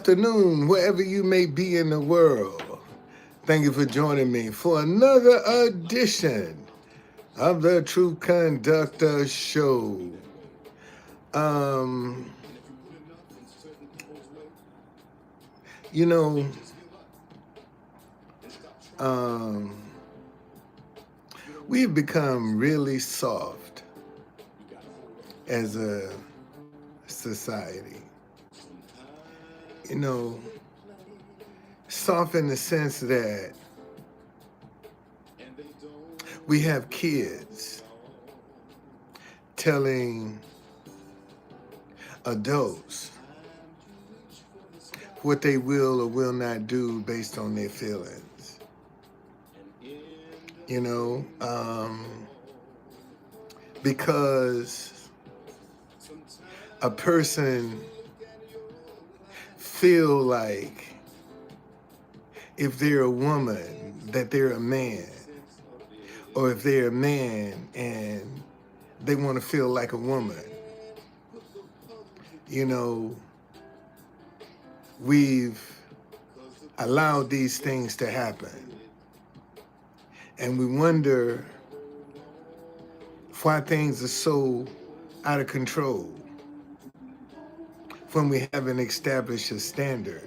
afternoon, wherever you may be in the world. Thank you for joining me for another edition of the Truth Conductor Show. Um, you know, um, we've become really soft as a society. You know, soft in the sense that we have kids telling adults what they will or will not do based on their feelings. You know, because a person feel like if they're a woman that they're a man, or if they're a man and they want to feel like a woman. You know, we've allowed these things to happen, and we wonder why things are so out of control when we haven't established a standard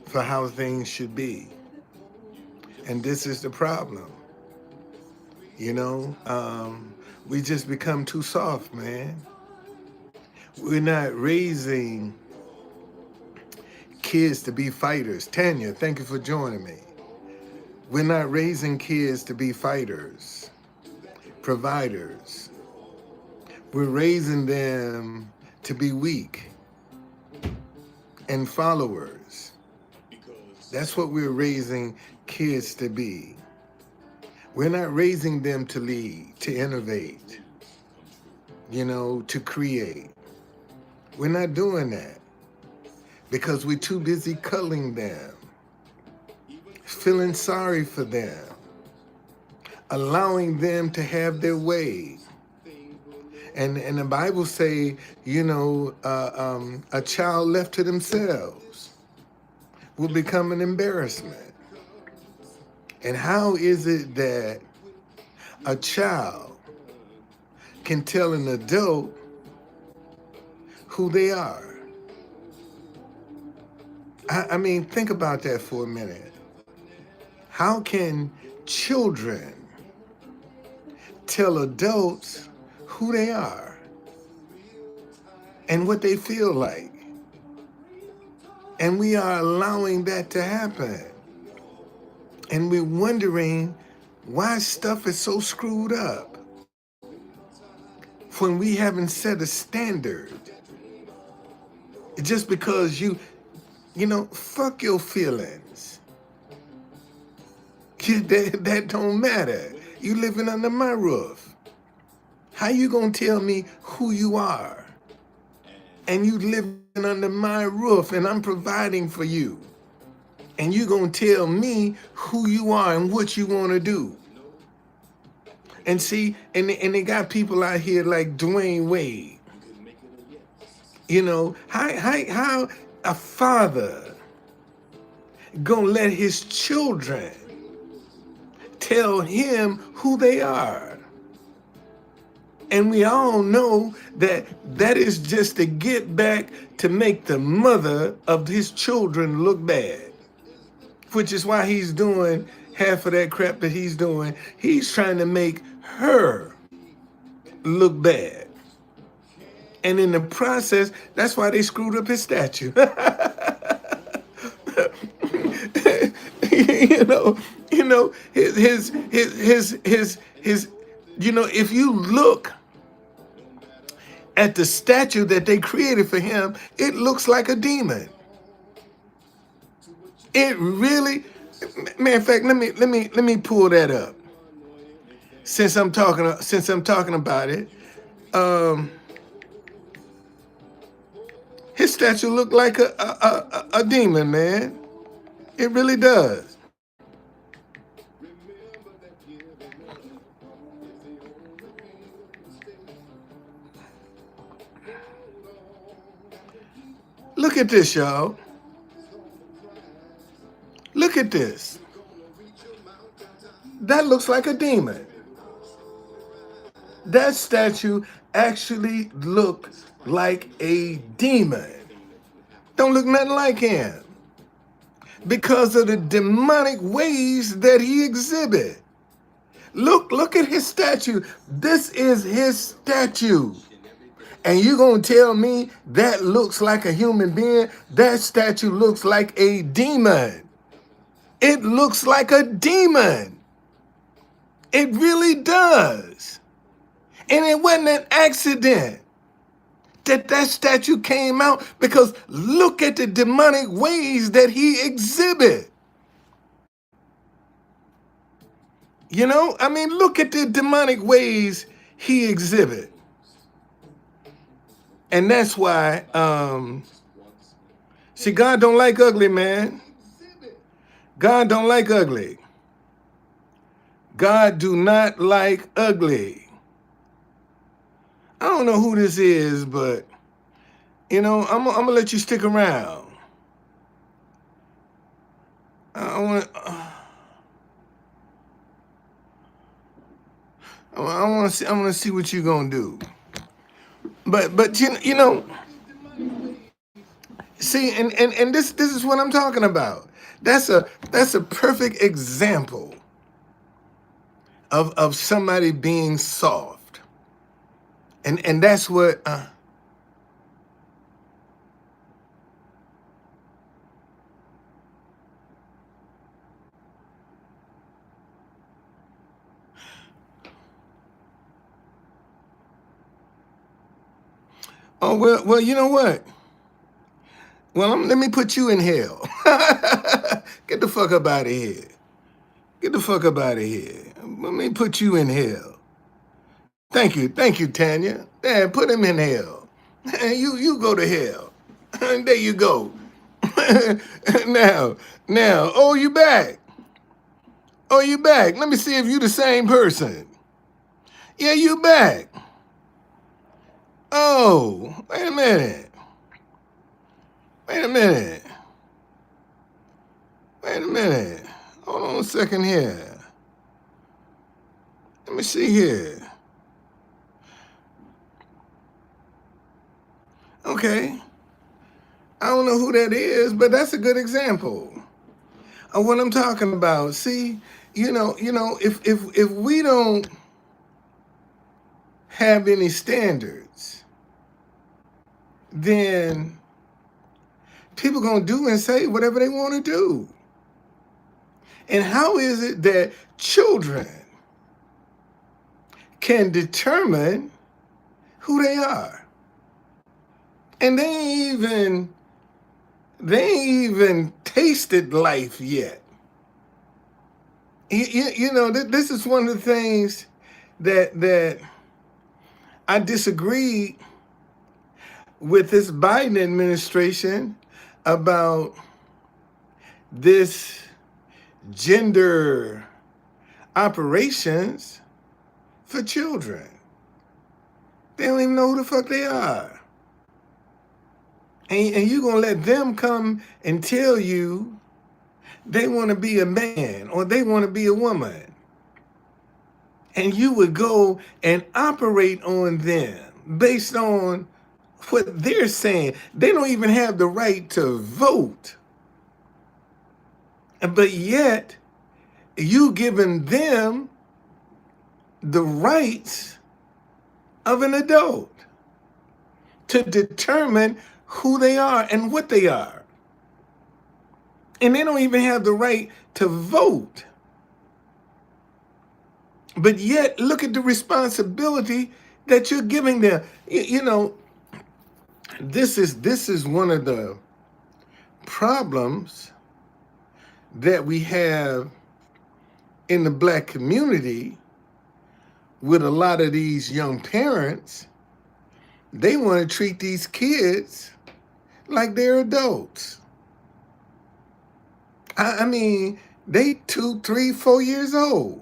for how things should be. And this is the problem. You know, we just become too soft, man. We're not raising kids to be fighters. Tanya, thank you for joining me. We're not raising kids to be fighters, providers. We're raising them to be weak and followers. That's what we're raising kids to be. We're not raising them to lead, to innovate, you know, to create. We're not doing that because we're too busy cuddling them, feeling sorry for them, allowing them to have their way. And the Bible say, you know, a child left to themselves will become an embarrassment. And how is it that a child can tell an adult who they are? I mean, think about that for a minute. How can children tell adults who they are and what they feel like? And we are allowing that to happen. And we're wondering why stuff is so screwed up when we haven't set a standard. Just because you know, fuck your feelings. That don't matter. You living under my roof. How you gonna tell me who you are? And you living under my roof and I'm providing for you. And you gonna tell me who you are and what you wanna do. And see, and they got people out here like Dwayne Wade. You know, how a father gonna let his children tell him who they are? And we all know that that is just to get back to make the mother of his children look bad. Which is why he's doing half of that crap that he's doing. He's trying to make her look bad. And in the process, that's why they screwed up his statue. you know, his, you know, if you look at the statue that they created for him, it looks like a demon. It really, matter of fact, let me pull that up. Since I'm talking about it, his statue looked like a demon, man. It really does. Look Look at this, y'all. Look at this. That looks like a demon. That statue actually looked like a demon. Don't look nothing like him because of the demonic ways that he exhibit. Look at his statue. This is his statue. And you gonna tell me that looks like a human being? That statue looks like a demon. It looks like a demon. It really does. And it wasn't an accident that statue came out, because look at the demonic ways that he exhibit. You know, I mean, look at the demonic ways he exhibit. And that's why, see, God don't like ugly, man. God don't like ugly. God do not like ugly. I don't know who this is, but, you know, I'm gonna let you stick around. I want to see what you're gonna do. But you know, see, and this is what I'm talking about. That's a perfect example of somebody being soft, and that's what. Oh well, you know what? Well, let me put you in hell. Get the fuck up out of here. Get the fuck up out of here. Let me put you in hell. Thank you, Tanya. Yeah, put him in hell. You go to hell. There you go. now, oh, you back. Oh, you back. Let me see if you the same person. Yeah, you back. Oh, wait a minute. Wait a minute. Wait a minute. Hold on a second here. Let me see here. Okay. I don't know who that is, but that's a good example of what I'm talking about. See, you know, if we don't have any standards, then people gonna do and say whatever they want to do. And how is it that children can determine who they are? And they ain't even tasted life yet. You know, this is one of the things that I disagree with this Biden administration about, this gender operations for children. They don't even know who the fuck they are. And you're going to let them come and tell you they want to be a man or they want to be a woman. And you would go and operate on them based on what they're saying. They don't even have the right to vote. But yet, you giving them the rights of an adult to determine who they are and what they are. And they don't even have the right to vote. But yet, look at the responsibility that you're giving them. You know, this is one of the problems that we have in the Black community with a lot of these young parents. They want to treat these kids like they're adults. I mean, they 2, 3, 4 years old.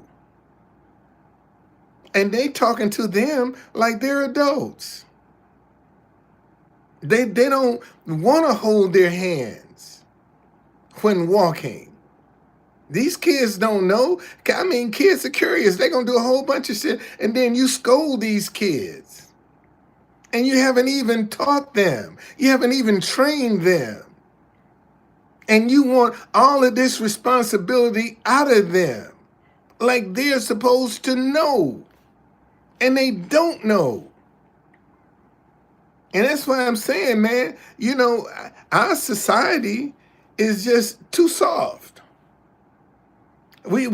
And they talking to them like they're adults. They don't want to hold their hands when walking. These kids don't know. I mean, kids are curious. They're going to do a whole bunch of shit. And then you scold these kids. And you haven't even taught them. You haven't even trained them. And you want all of this responsibility out of them. Like they're supposed to know. And they don't know. And that's why I'm saying, man, our society is just too soft. We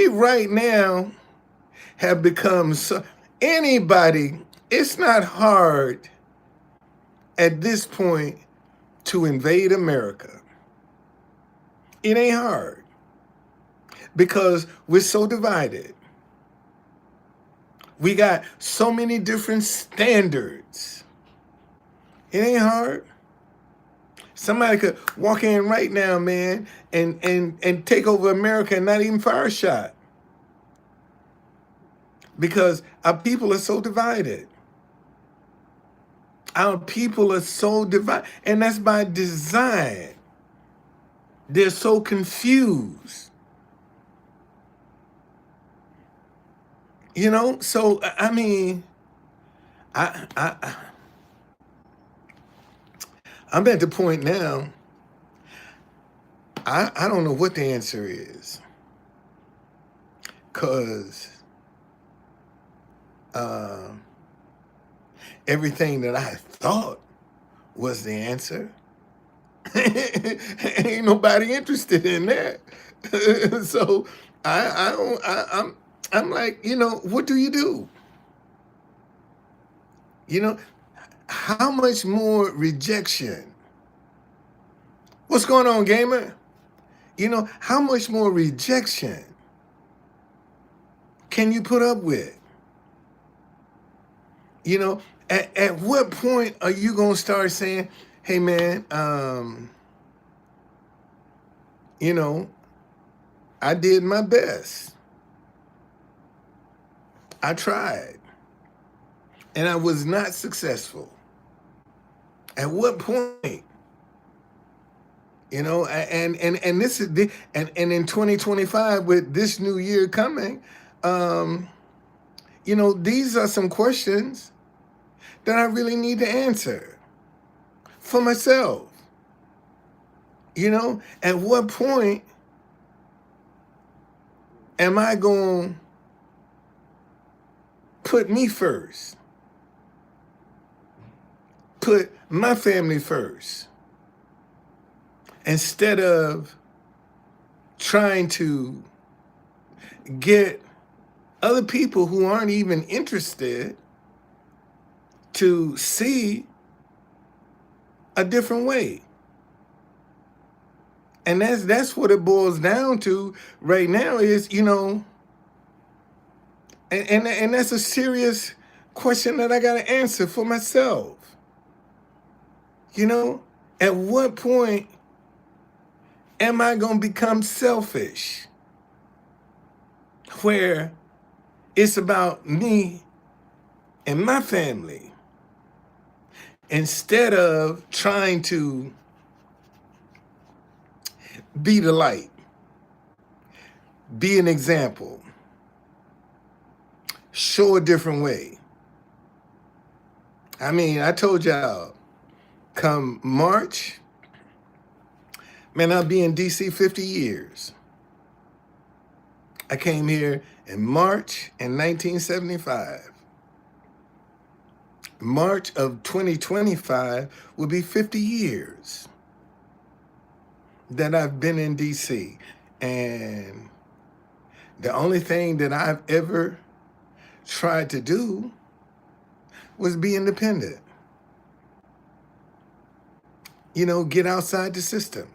right now have become so, anybody, it's not hard at this point to invade America. It ain't hard because we're so divided. We got so many different standards. It ain't hard. Somebody could walk in right now, man, and take over America and not even fire a shot. Because our people are so divided. Our people are so divided. And that's by design. They're so confused. So I mean, I'm at the point now, I don't know what the answer is. Because everything that I thought was the answer, ain't nobody interested in that. So I'm like, what do you do? How much more rejection? What's going on, gamer? How much more rejection can you put up with? At what point are you going to start saying, hey, man, I did my best. I tried. And I was not successful. At what point? And this is and in 2025 with this new year coming, these are some questions that I really need to answer for myself. At what point am I going to put me first? Put my family first. Instead of trying to get other people who aren't even interested to see a different way. And that's what it boils down to right now is, and that's a serious question that I got to answer for myself. At what point am I going to become selfish? Where it's about me and my family instead of trying to be the light, be an example, show a different way. I mean, I told y'all, come March, man, I'll be in DC 50 years. I came here in March in 1975. March of 2025 will be 50 years that I've been in DC. And the only thing that I've ever tried to do was be independent. Get outside the system.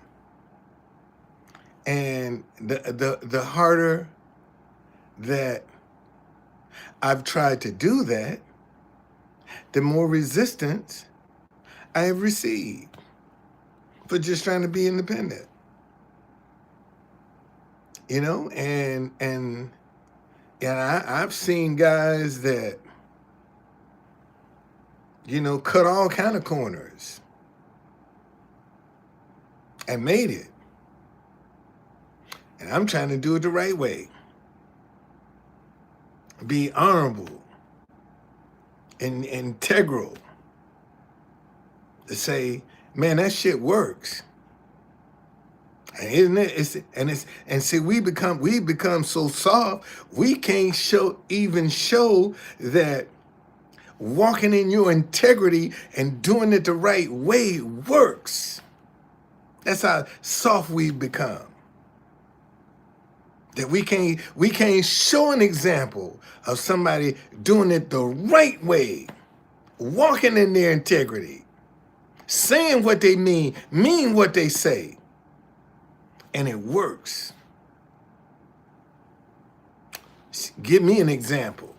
And the harder that I've tried to do that, the more resistance I have received for just trying to be independent. And I've seen guys that cut all kind of corners and made it. And I'm trying to do it the right way. Be honorable and integral. To say, man, that shit works. And isn't it? And see, we become so soft, we can't even show that walking in your integrity and doing it the right way works. That's how soft we've become. That we can't show an example of somebody doing it the right way, walking in their integrity, saying what they mean what they say, and it works. Give me an example.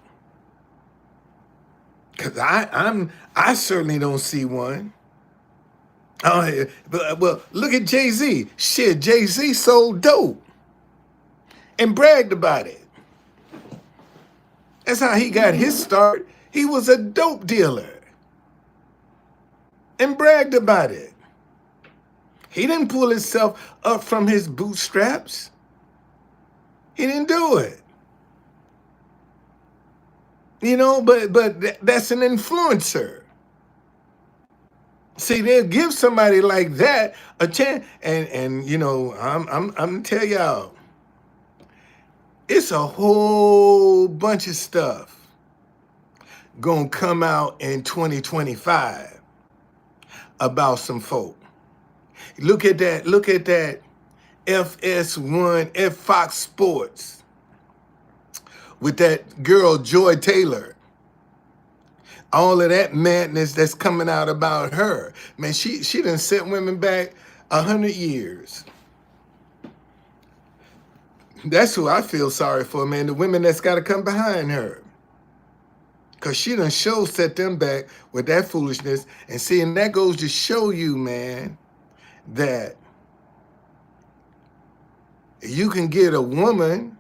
Because I certainly don't see one. Oh, well, look at Jay-Z. Shit, Jay-Z sold dope and bragged about it. That's how he got his start. He was a dope dealer and bragged about it. He didn't pull himself up from his bootstraps. He didn't do it. But that's an influencer. See, they'll give somebody like that a chance, and I'm gonna tell y'all, it's a whole bunch of stuff gonna come out in 2025 about some folk. Look at that FS1, Fox Sports with that girl Joy Taylor. All of that madness that's coming out about her. Man, she done set women back 100 years. That's who I feel sorry for, man. The women that's got to come behind her. Because she done set them back with that foolishness. And see, and that goes to show you, man, that you can get a woman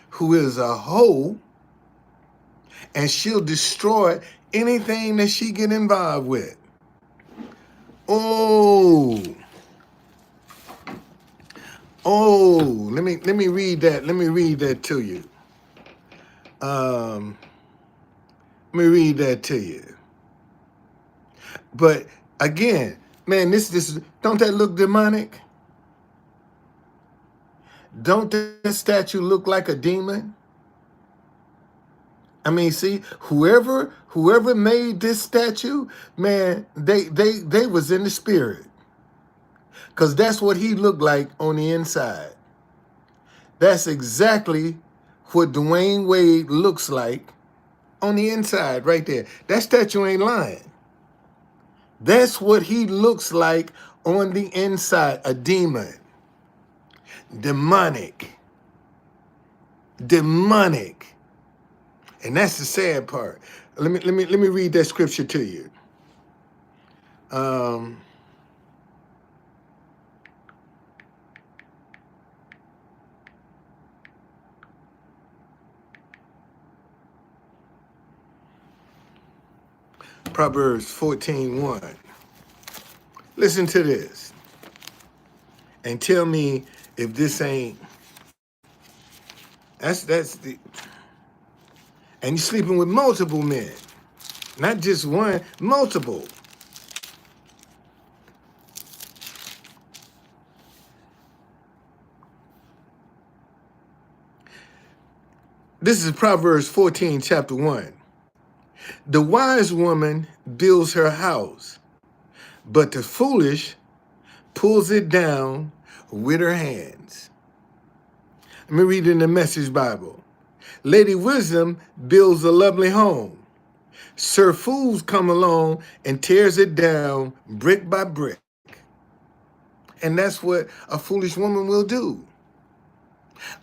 who is a hoe and she'll destroy anything that she get involved with. Oh, let me read that. Let me read that to you. Let me read that to you. But again, man, this don't that look demonic? Don't that statue look like a demon? I mean, see, whoever made this statue, man, they was in the spirit. Because that's what he looked like on the inside. That's exactly what Dwayne Wade looks like on the inside right there. That statue ain't lying. That's what he looks like on the inside, a demon. Demonic. And that's the sad part. Let me read that scripture to you. Proverbs 14:1. Listen to this. And tell me if this ain't. That's the. And you're sleeping with multiple men. Not just one, multiple. This is Proverbs 14, chapter 1. The wise woman builds her house, but the foolish pulls it down with her hands. Let me read in the Message Bible. Lady Wisdom builds a lovely home. Sir Fools come along and tears it down brick by brick. And that's what a foolish woman will do.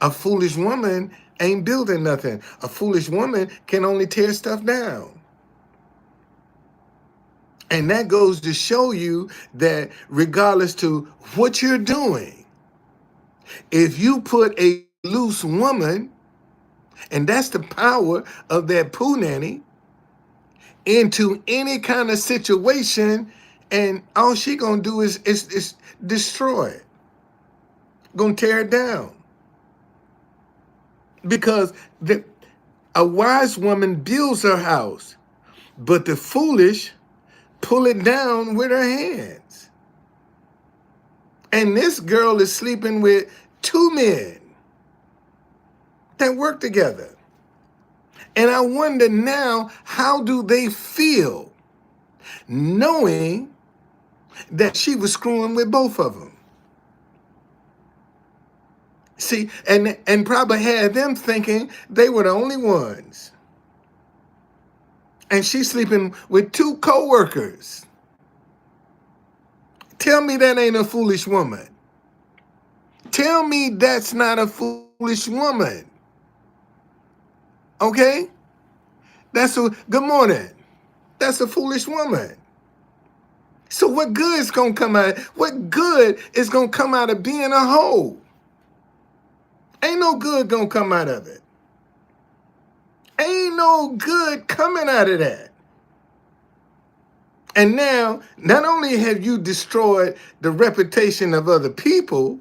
A foolish woman ain't building nothing. A foolish woman can only tear stuff down. And that goes to show you that regardless to what you're doing, if you put a loose woman, and that's the power of that poo nanny, into any kind of situation, and all she gonna do is destroy it, gonna tear it down. Because a wise woman builds her house, but the foolish pull it down with her hands. And this girl is sleeping with two men that work together. And I wonder now, how do they feel knowing that she was screwing with both of them? See, and probably had them thinking they were the only ones. And she's sleeping with two co-workers. Tell me that ain't a foolish woman. Tell me that's not a foolish woman. Okay? Good morning. That's a foolish woman. So what good is gonna come out? What good is gonna come out of being a hoe? Ain't no good gonna come out of it. Ain't no good coming out of that. And now, not only have you destroyed the reputation of other people,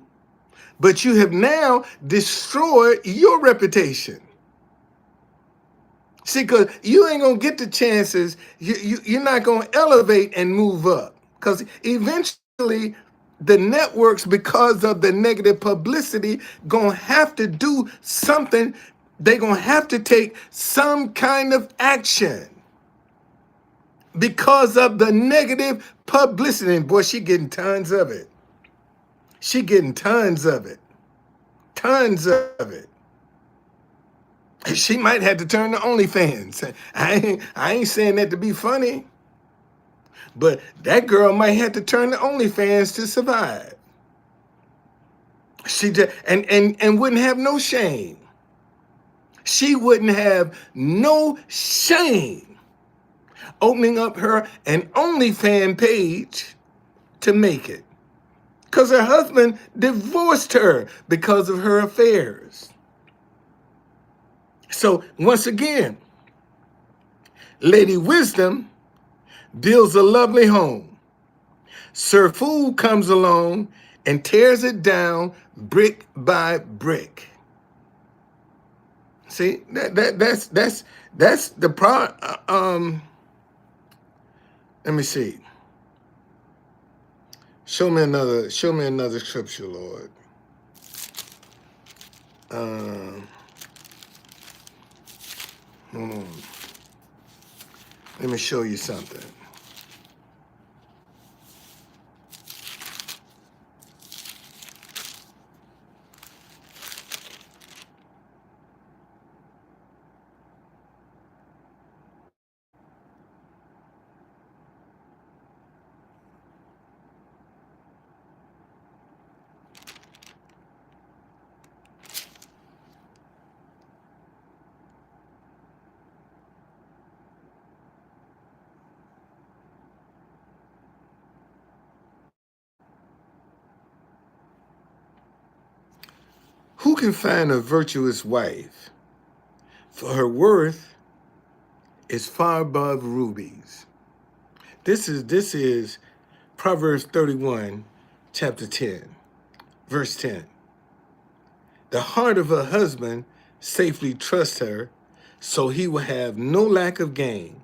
but you have now destroyed your reputation. See, because you ain't going to get the chances. You're not going to elevate and move up. Because eventually, the networks, because of the negative publicity, going to have to do something. They're going to have to take some kind of action because of the negative publicity. And boy, she getting tons of it. She getting tons of it. Tons of it. She might have to turn to OnlyFans. I ain't saying that to be funny, but that girl might have to turn to OnlyFans to survive. She just and wouldn't have no shame. She wouldn't have no shame opening up her an OnlyFans page to make it. Because her husband divorced her because of her affairs. So once again, Lady Wisdom builds a lovely home. Sir Fool comes along and tears it down brick by brick. See, that's the problem. Let me see. Show me another scripture, Lord. Hold on. Let me show you something. Who can find a virtuous wife? For her worth is far above rubies. This is Proverbs 31, chapter 10, verse 10. The heart of her husband safely trusts her, so he will have no lack of gain.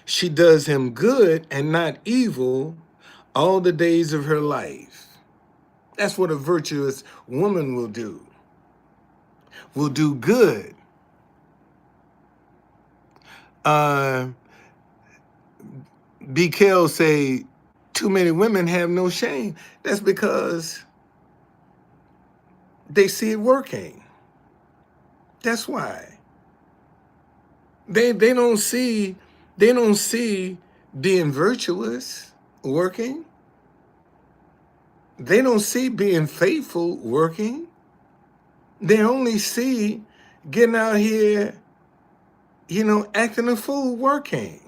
She does him good and not evil all the days of her life. That's what a virtuous woman will do. Will do good. BKL say too many women have no shame. That's because they see it working. That's why. They don't see being virtuous working. They don't see being faithful working. They only see getting out here, acting a fool working.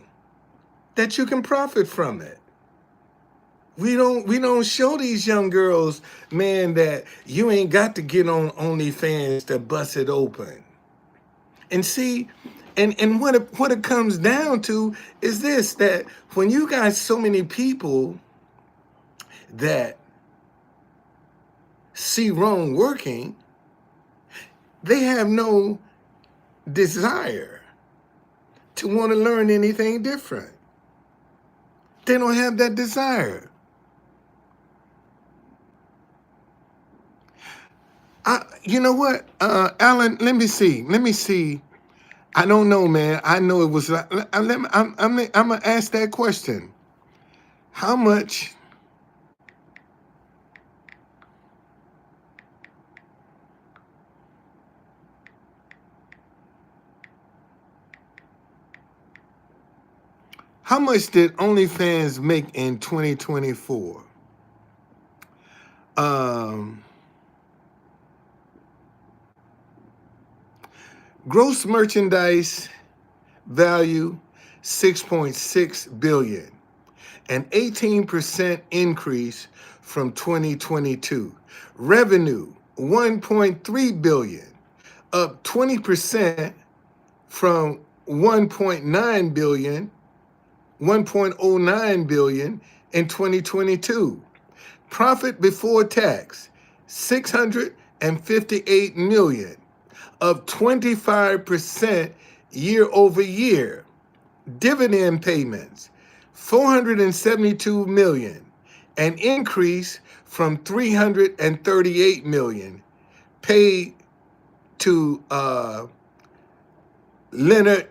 That you can profit from it. We don't show these young girls, man, that you ain't got to get on OnlyFans to bust it open. And see, And what it comes down to is this, that when you got so many people that see wrong working, they have no desire to want to learn anything different. They don't have that desire. You know what, Alan? Let me see. Let me see. I don't know, man. I know it was. I'm gonna ask that question. How much? How much did OnlyFans make in 2024? Um, Gross merchandise value 6.6 billion, an 18% increase from 2022. Revenue 1.3 billion, up 20% from 1.9 billion, 1.09 billion in 2022. Profit before tax 658 million, up 25% year over year. Dividend payments 472 million, an increase from 338 million paid to Leonard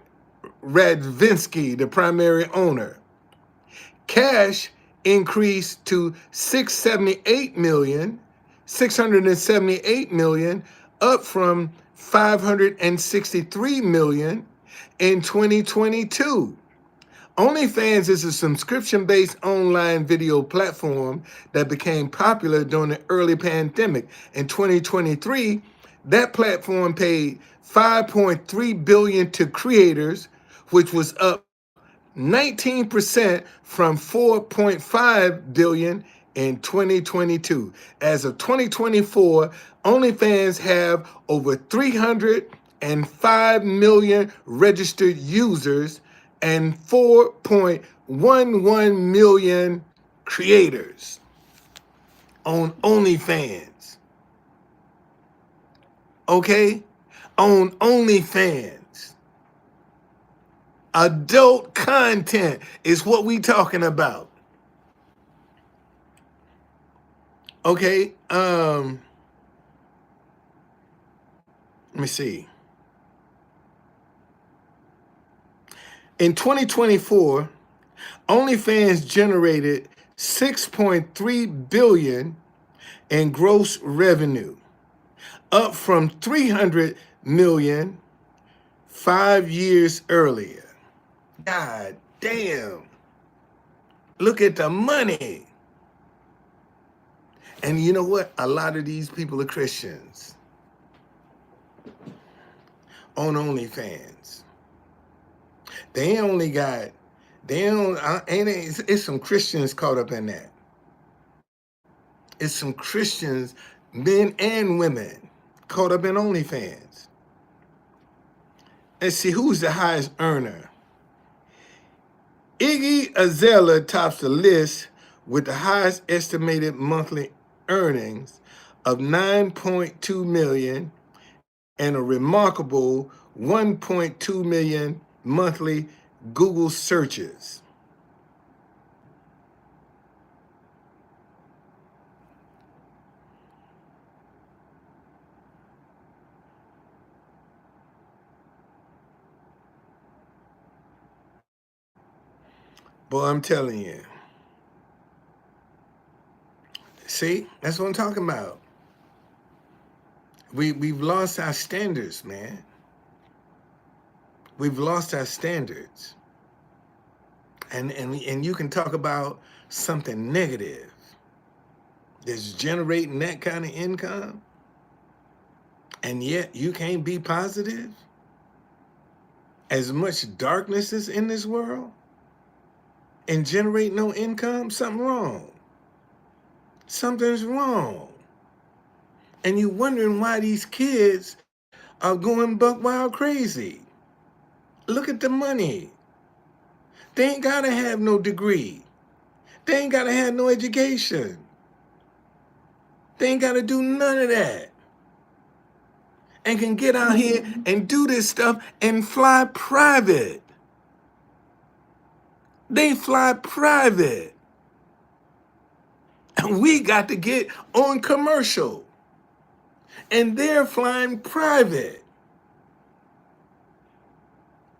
Radvinsky, the primary owner. Cash increased to 678 million, up from 563 million in 2022. OnlyFans is a subscription-based online video platform that became popular during the early pandemic. In 2023, that platform paid 5.3 billion to creators, which was up 19% from 4.5 billion in 2022. As of 2024, OnlyFans have over 305 million registered users and 4.11 million creators on OnlyFans. Okay? On OnlyFans. Adult content is what we talking about. Okay? Let me see. In 2024, OnlyFans generated 6.3 billion in gross revenue, up from 300 million 5 years earlier. God damn. Look at the money. And you know what? A lot of these people are Christians on OnlyFans. They only got, they don't, and it's some Christians caught up in that. It's some Christians, men and women, caught up in OnlyFans. Let's see, who's the highest earner? Iggy Azalea tops the list with the highest estimated monthly earnings of 9.2 million and a remarkable 1.2 million monthly Google searches. Boy, I'm telling you. See, that's what I'm talking about. We've lost our standards, man. We've lost our standards. And you can talk about something negative that's generating that kind of income, and yet you can't be positive. As much darkness is in this world and generate no income, something wrong. Something's wrong. And you're wondering why these kids are going buck wild crazy. Look at the money. They ain't got to have no degree. They ain't got to have no education. They ain't got to do none of that. And can get out here and do this stuff and fly private. They fly private. And we got to get on commercial. And they're flying private.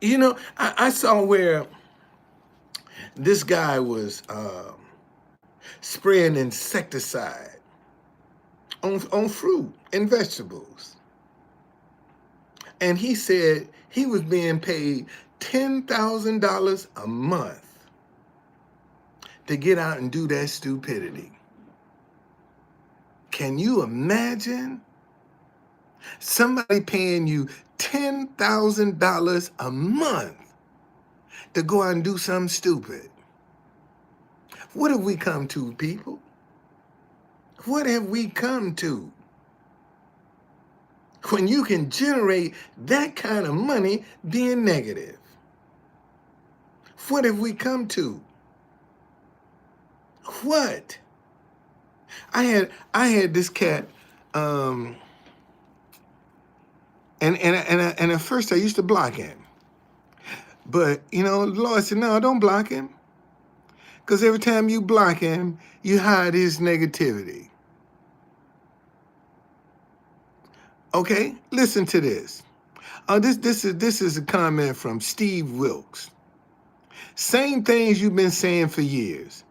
You know, I saw where this guy was spraying insecticide on fruit and vegetables. And he said he was being paid $10,000 a month to get out and do that stupidity. Can you imagine somebody paying you $10,000 a month to go out and do something stupid? What have we come to, people? What have we come to? When you can generate that kind of money being negative. What have we come to? What? I had this cat, and at first I used to block him. But, you know, the Lord said, no, don't block him. Because every time you block him, you hide his negativity. Okay, listen to this. This is a comment from Steve Wilkes. Same things you've been saying for years.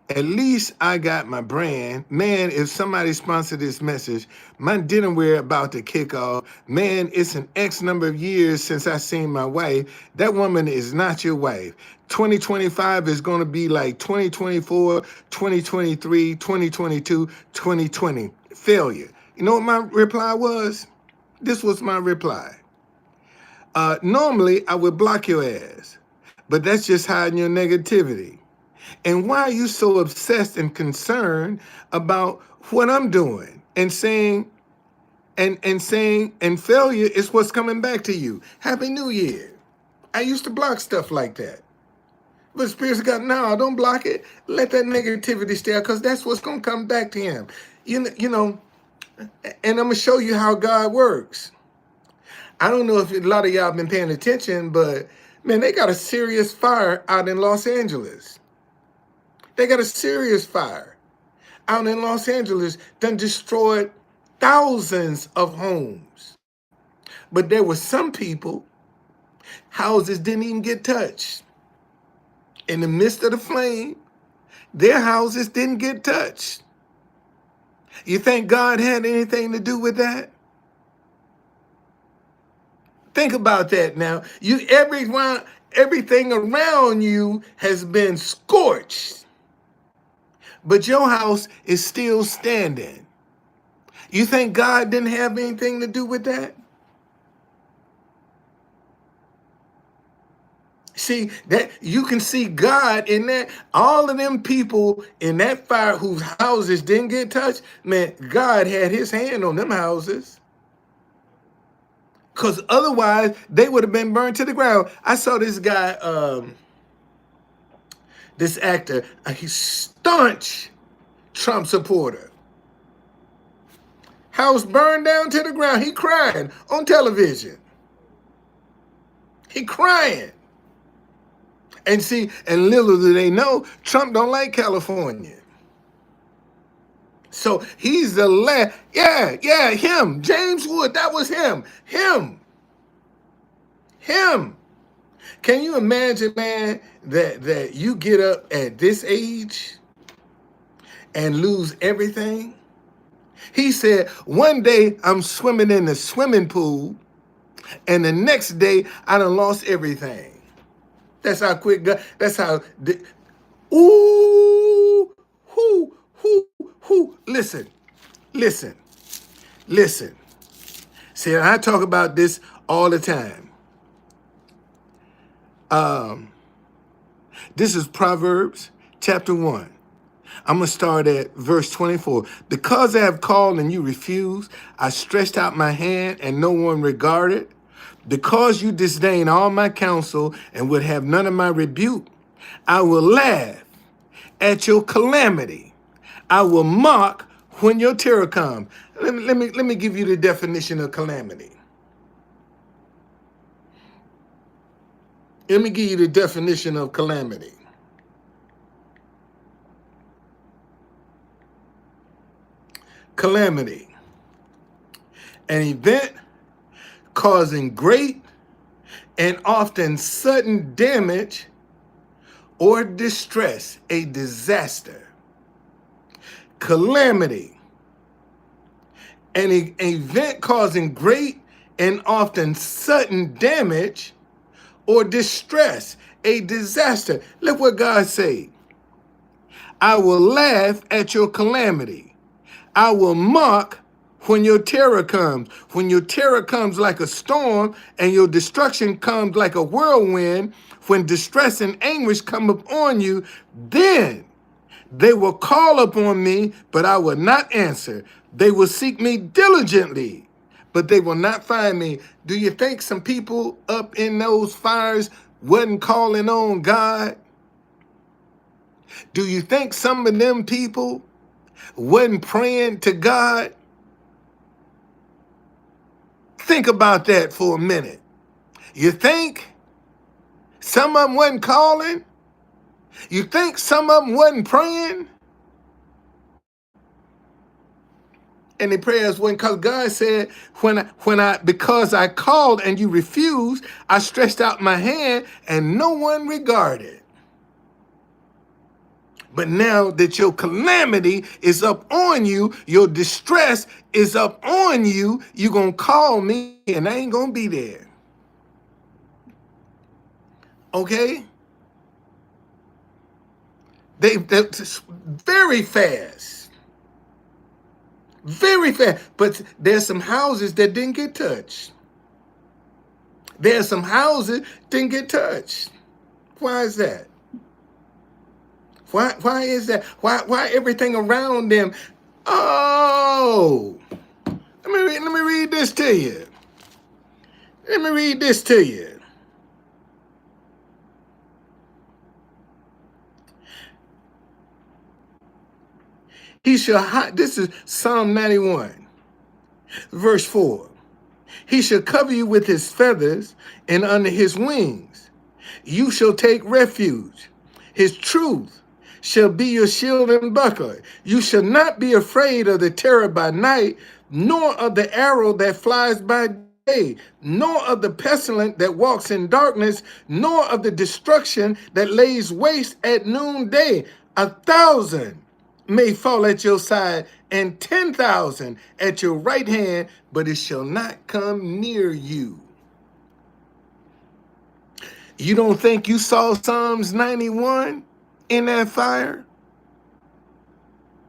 At least I got my brand. Man, if somebody sponsored this message, my dinnerware about to kick off. Man, it's an X number of years since I seen my wife. That woman is not your wife. 2025 is going to be like 2024, 2023, 2022, 2020. Failure. You know what my reply was? This was my reply. Normally, I would block your ass, but that's just hiding your negativity. And why are you so obsessed and concerned about what I'm doing and saying, and failure is what's coming back to you? Happy New Year. I used to block stuff like that. But Spirit's got, no, don't block it. Let that negativity stay out, because that's what's going to come back to him. You know, and I'm going to show you how God works. I don't know if a lot of y'all been paying attention, but man, they got a serious fire out in Los Angeles. They got a serious fire out in Los Angeles that destroyed thousands of homes. But there were some people, houses didn't even get touched. In the midst of the flame, their houses didn't get touched. You think God had anything to do with that? Think about that now. Everything around you has been scorched, but your house is still standing. You think God didn't have anything to do with that? See, that you can see God in that. All of them people in that fire whose houses didn't get touched, man, God had his hand on them houses. Because otherwise, they would have been burned to the ground. I saw this guy, this actor, he's staunch Trump supporter. House burned down to the ground. He crying on television. He crying. And see, and little do they know, Trump don't like California. So he's the last. Yeah, him. James Wood, that was him. Him. Can you imagine, man, that you get up at this age and lose everything? He said, one day I'm swimming in the swimming pool, and the next day I done lost everything. That's how quick God, that's how, ooh, listen. See, I talk about this all the time. This is Proverbs chapter 1. I'm going to start at verse 24. Because I have called and you refused, I stretched out my hand and no one regarded. Because you disdain all my counsel and would have none of my rebuke, I will laugh at your calamity. I will mock when your terror comes. Let me give you the definition of calamity. Let me give you the definition of calamity. Calamity, an event causing great and often sudden damage or distress, a disaster. Calamity, an event causing great and often sudden damage or distress, a disaster. Look what God said. I will laugh at your calamity. I will mock when your terror comes. When your terror comes like a storm and your destruction comes like a whirlwind, when distress and anguish come upon you, then they will call upon me, but I will not answer. They will seek me diligently, but they will not find me. Do you think some people up in those fires wasn't calling on God? Do you think some of them people wasn't praying to God? Think about that for a minute. You think some of them wasn't calling? You think some of them wasn't praying? And the prayers wasn't, because God said, because I called and you refused, I stretched out my hand and no one regarded. But now that your calamity is up on you, your distress is up on you, you're going to call me and I ain't going to be there. Okay? They're very fast. Very fast. But there's some houses that didn't get touched. There's some houses didn't get touched. Why is that? Why is that? Why everything around them? Oh, let me read this to you. Let me read this to you. He shall hide. This is Psalm 91, verse 4. He shall cover you with his feathers, and under his wings you shall take refuge. His truth shall be your shield and buckler. You shall not be afraid of the terror by night, nor of the arrow that flies by day, nor of the pestilence that walks in darkness, nor of the destruction that lays waste at noonday. 1,000 may fall at your side, and 10,000 at your right hand, but it shall not come near you. You don't think you saw Psalms 91 in that fire?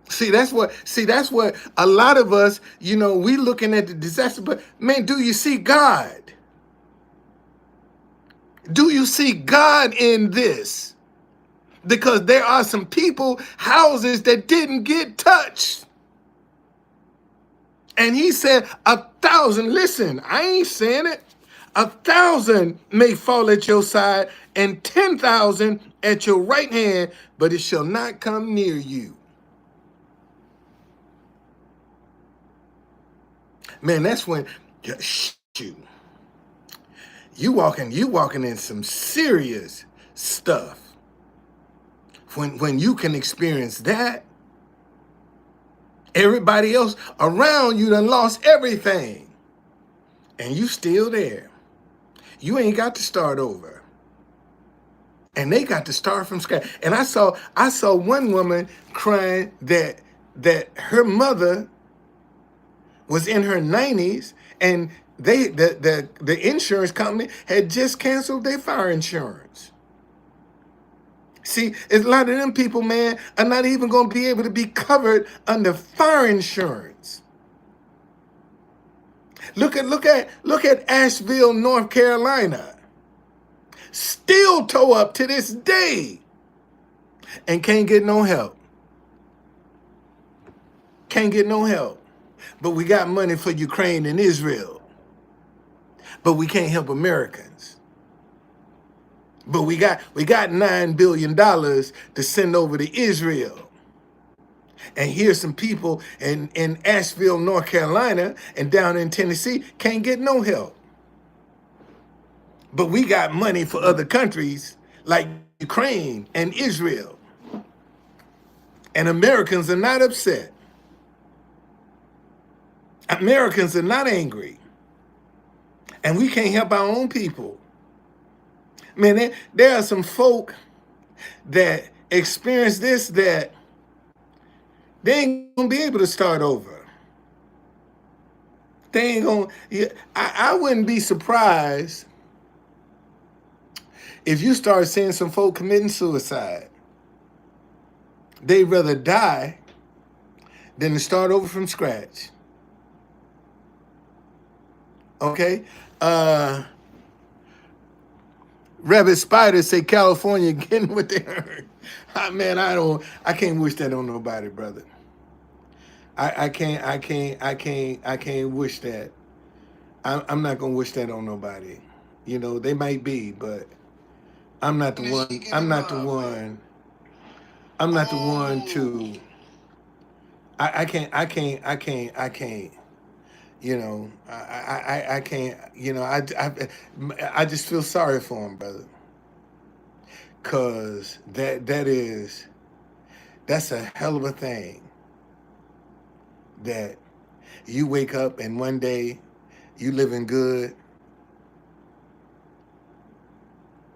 See, that's what a lot of us, we looking at the disaster, but man, do you see God? Do you see God in this? Because there are some people, houses that didn't get touched. And he said, 1,000, listen, I ain't saying it. 1,000 may fall at your side and 10,000 at your right hand, but it shall not come near you. Man, that's when you walking in some serious stuff. When you can experience that, everybody else around you done lost everything, and you still there. You ain't got to start over, and they got to start from scratch. And I saw one woman crying that her mother was in her 90s, and the insurance company had just canceled their fire insurance. See, a lot of them people, man, are not even going to be able to be covered under fire insurance. Look at Asheville, North Carolina. Still tow up to this day and can't get no help. Can't get no help. But we got money for Ukraine and Israel. but we can't help Americans. But we got $9 billion to send over to Israel. And here's some people in Asheville, North Carolina, and down in Tennessee can't get no help. But we got money for other countries like Ukraine and Israel. And Americans are not upset. Americans are not angry. And we can't help our own people. Man, there are some folk that experience this that they ain't gonna be able to start over. They ain't gonna. I wouldn't be surprised if you start seeing some folk committing suicide. They'd rather die than to start over from scratch. Okay? Rabbit Spiders say California getting what they earn. Man, I can't wish that on nobody, brother. I can't wish that. I'm not gonna wish that on nobody. You know, they might be, but I'm not the one. I'm not the one. I'm not the one to. I can't. You know, I can't. You know, I just feel sorry for him, brother. Cause that's a hell of a thing. That you wake up and one day you living good.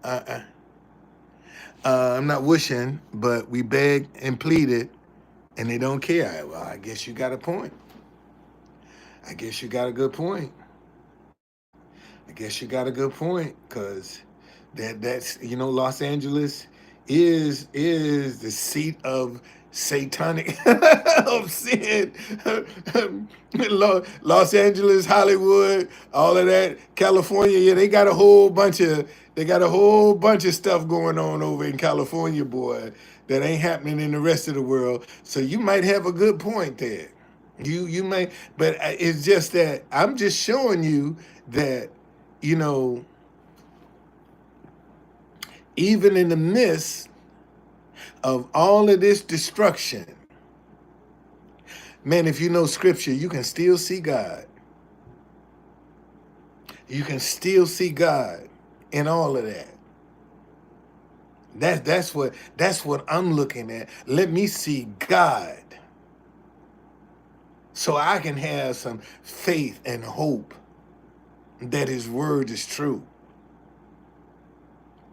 I'm not wishing, but we begged and pleaded, and they don't care. Well, I guess you got a point. I guess you got a good point. I guess you got a good point, because that's Los Angeles is the seat of satanic of sin. Los Angeles, Hollywood, all of that, California, yeah, they got a whole bunch of stuff going on over in California, boy, that ain't happening in the rest of the world. So you might have a good point there. You may, but it's just that I'm just showing you that, you know, even in the midst of all of this destruction, man, if you know scripture, you can still see God. You can still see God in all of that. That's what I'm looking at. Let me see God, so I can have some faith and hope that his word is true.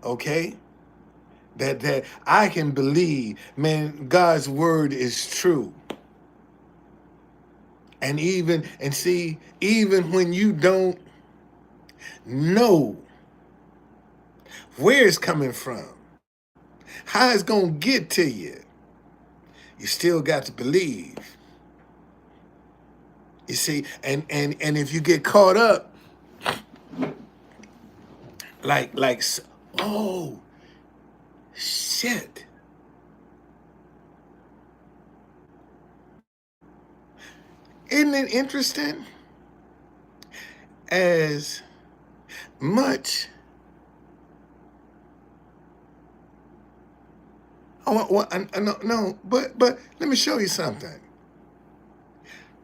Okay? That I can believe, man, God's word is true. And even when you don't know where it's coming from, how it's gonna get to you, you still got to believe. You see, and if you get caught up, like oh shit, isn't it interesting? As much, no, but let me show you something.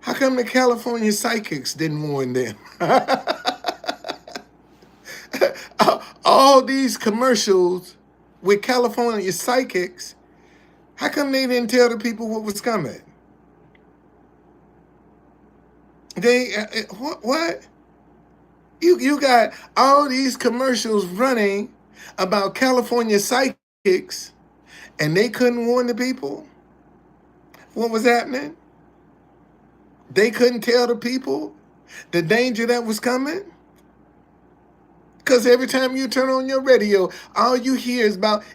How come the California psychics didn't warn them? All these commercials with California psychics, how come they didn't tell the people what was coming? They what? You got all these commercials running about California psychics, and they couldn't warn the people what was happening? They couldn't tell the people the danger that was coming? Because every time you turn on your radio, all you hear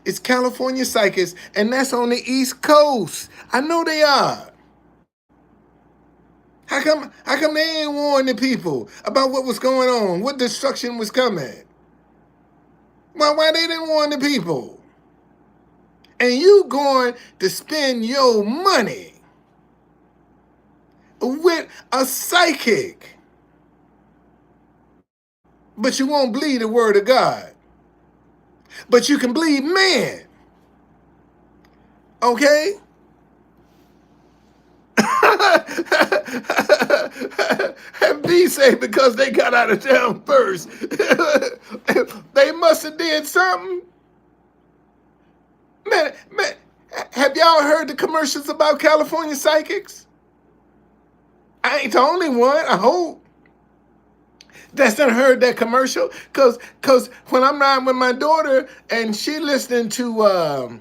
is California psychics, and that's on the East Coast. I know they are. How come they ain't warned the people about what was going on, what destruction was coming? Why they didn't warn the people? And you going to spend your money with a psychic. but you won't believe the word of God. But you can believe man. Okay? And B say because they got out of town first. They must have did something. Man, have y'all heard the commercials about California psychics? I ain't the only one, I hope. That's done heard that commercial. Cause when I'm riding with my daughter and she listening to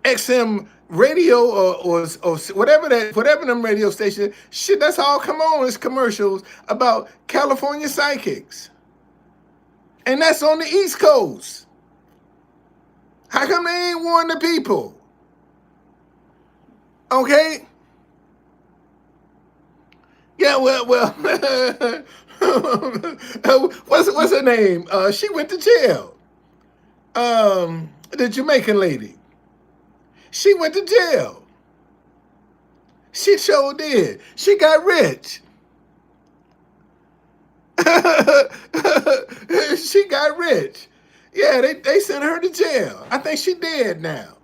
XM radio or whatever them radio stations, shit, that's all come on is commercials about California psychics. And that's on the East Coast. How come they ain't warned the people? Okay? Yeah, well, what's her name? She went to jail. The Jamaican lady. She went to jail. She sure did. She got rich. She got rich. Yeah, they sent her to jail. I think she dead now.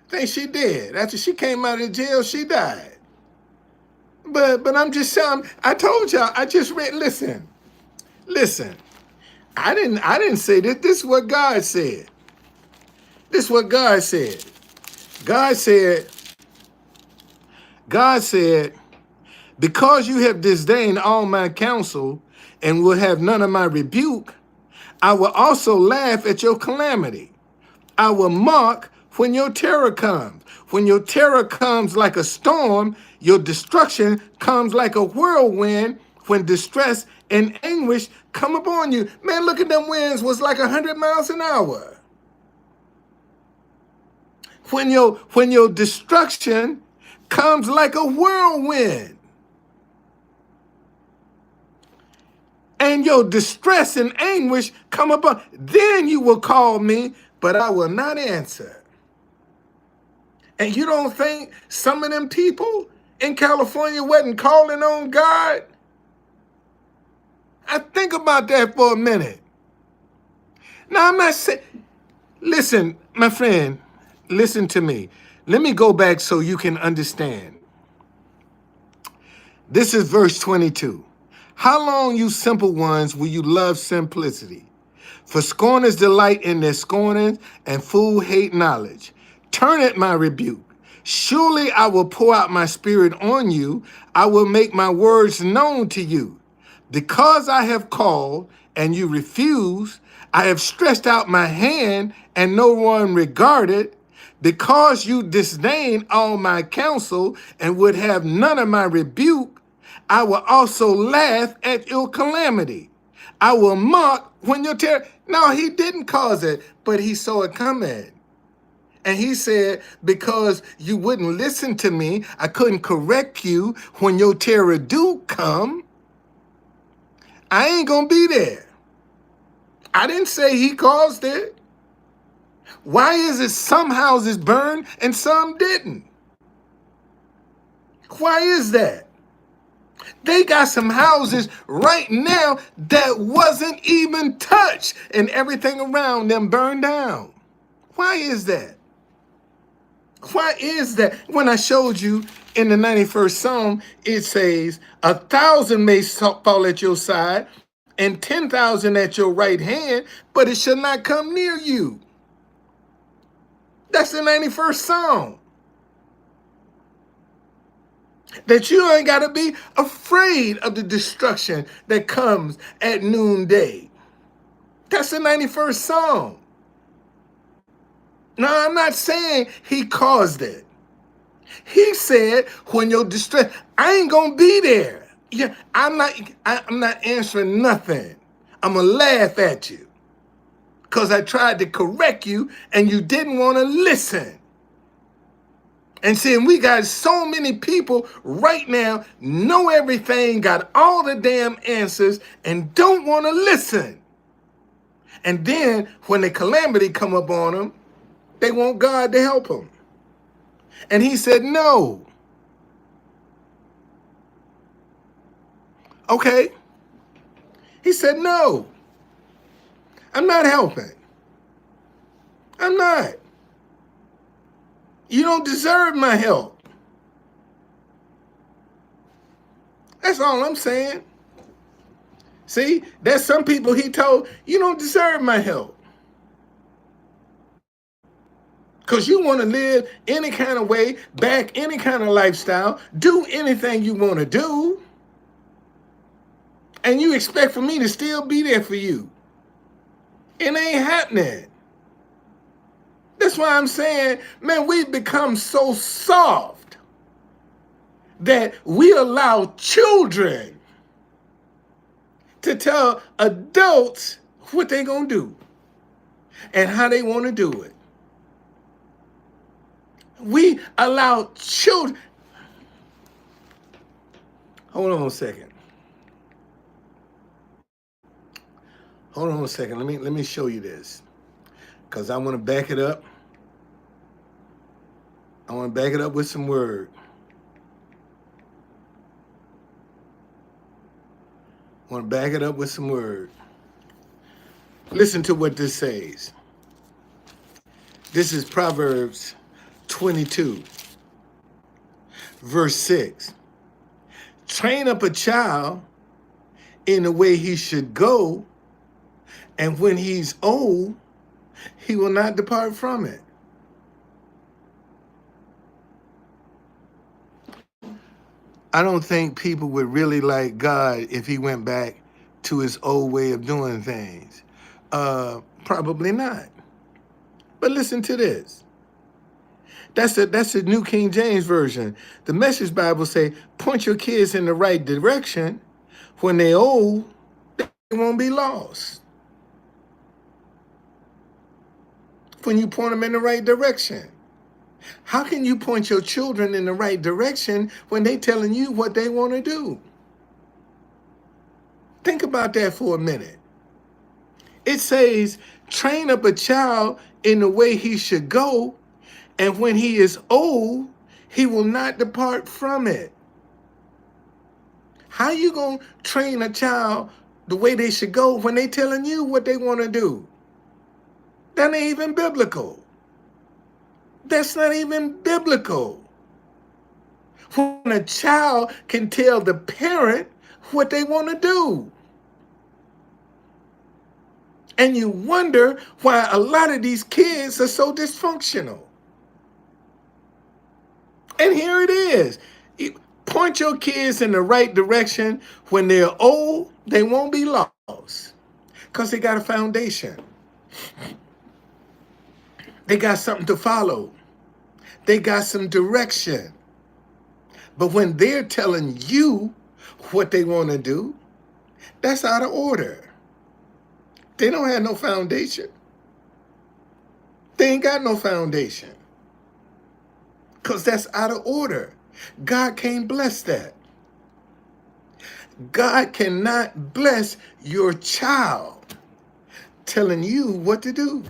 I think she did. After she came out of jail, she died. But I'm just saying, I told y'all, I just read, listen. I didn't say this. This is what God said. This is what God said. God said, because you have disdained all my counsel and will have none of my rebuke, I will also laugh at your calamity. I will mock when your terror comes. When your terror comes like a storm, your destruction comes like a whirlwind. When distress and anguish come upon you. Man, look at them winds was like 100 miles an hour. When your destruction comes like a whirlwind. And your distress and anguish come upon, then you will call me, but I will not answer. And you don't think some of them people in California wasn't calling on God? I think about that for a minute. Now, I'm not saying, listen, my friend, listen to me. Let me go back so you can understand. This is verse 22. How long, you simple ones, will you love simplicity? For scorners delight in their scorning, and fool hate knowledge. Turn at my rebuke. Surely I will pour out my spirit on you. I will make my words known to you. Because I have called and you refuse, I have stretched out my hand and no one regarded. Because you disdain all my counsel and would have none of my rebuke, I will also laugh at your calamity. I will mock when your terror. No, he didn't cause it, but he saw it coming. And he said, because you wouldn't listen to me, I couldn't correct you when your terror do come. I ain't gonna be there. I didn't say he caused it. Why is it some houses burned and some didn't? Why is that? They got some houses right now that wasn't even touched and everything around them burned down. Why is that? Why is that? When I showed you in the 91st Psalm, it says, 1,000 may fall at your side and 10,000 at your right hand, but it shall not come near you. That's the 91st Psalm. That you ain't got to be afraid of the destruction that comes at noonday. That's the 91st Psalm. Now, I'm not saying he caused it. He said, when you're distressed, I ain't going to be there. Yeah, I'm not answering nothing. I'm going to laugh at you because I tried to correct you and you didn't want to listen. And seeing we got so many people right now know everything, got all the damn answers, and don't want to listen. And then when the calamity come up on them, they want God to help them. And he said, no. Okay. He said, no, I'm not helping. I'm not. You don't deserve my help. That's all I'm saying. See, there's some people he told, you don't deserve my help. Because you want to live any kind of way, back any kind of lifestyle, do anything you want to do, and you expect for me to still be there for you. It ain't happening. That's why I'm saying, man, we've become so soft that we allow children to tell adults what they're going to do and how they want to do it. We allow children. Hold on a second. Hold on a second. Let me show you this, because I want to back it up. I want to back it up with some word. I want to back it up with some word. Listen to what this says. This is Proverbs 22, verse 6. Train up a child in the way he should go, and when he's old, he will not depart from it. I don't think people would really like God if he went back to his old way of doing things. Probably not. But listen to this. That's the New King James Version. The Message Bible say, point your kids in the right direction. When they're old, they won't be lost. When you point them in the right direction. How can you point your children in the right direction when they telling you what they want to do? Think about that for a minute. It says, train up a child in the way he should go, and when he is old, he will not depart from it. How you going to train a child the way they should go when they telling you what they want to do? That ain't even biblical. That's not even biblical. When a child can tell the parent what they want to do. And you wonder why a lot of these kids are so dysfunctional. And here it is. Point your kids in the right direction. When they're old, they won't be lost. Because they got a foundation. They got something to follow. They got some direction. But when they're telling you what they want to do, that's out of order. They don't have no foundation. They ain't got no foundation. Because that's out of order. God can't bless that. God cannot bless your child telling you what to do.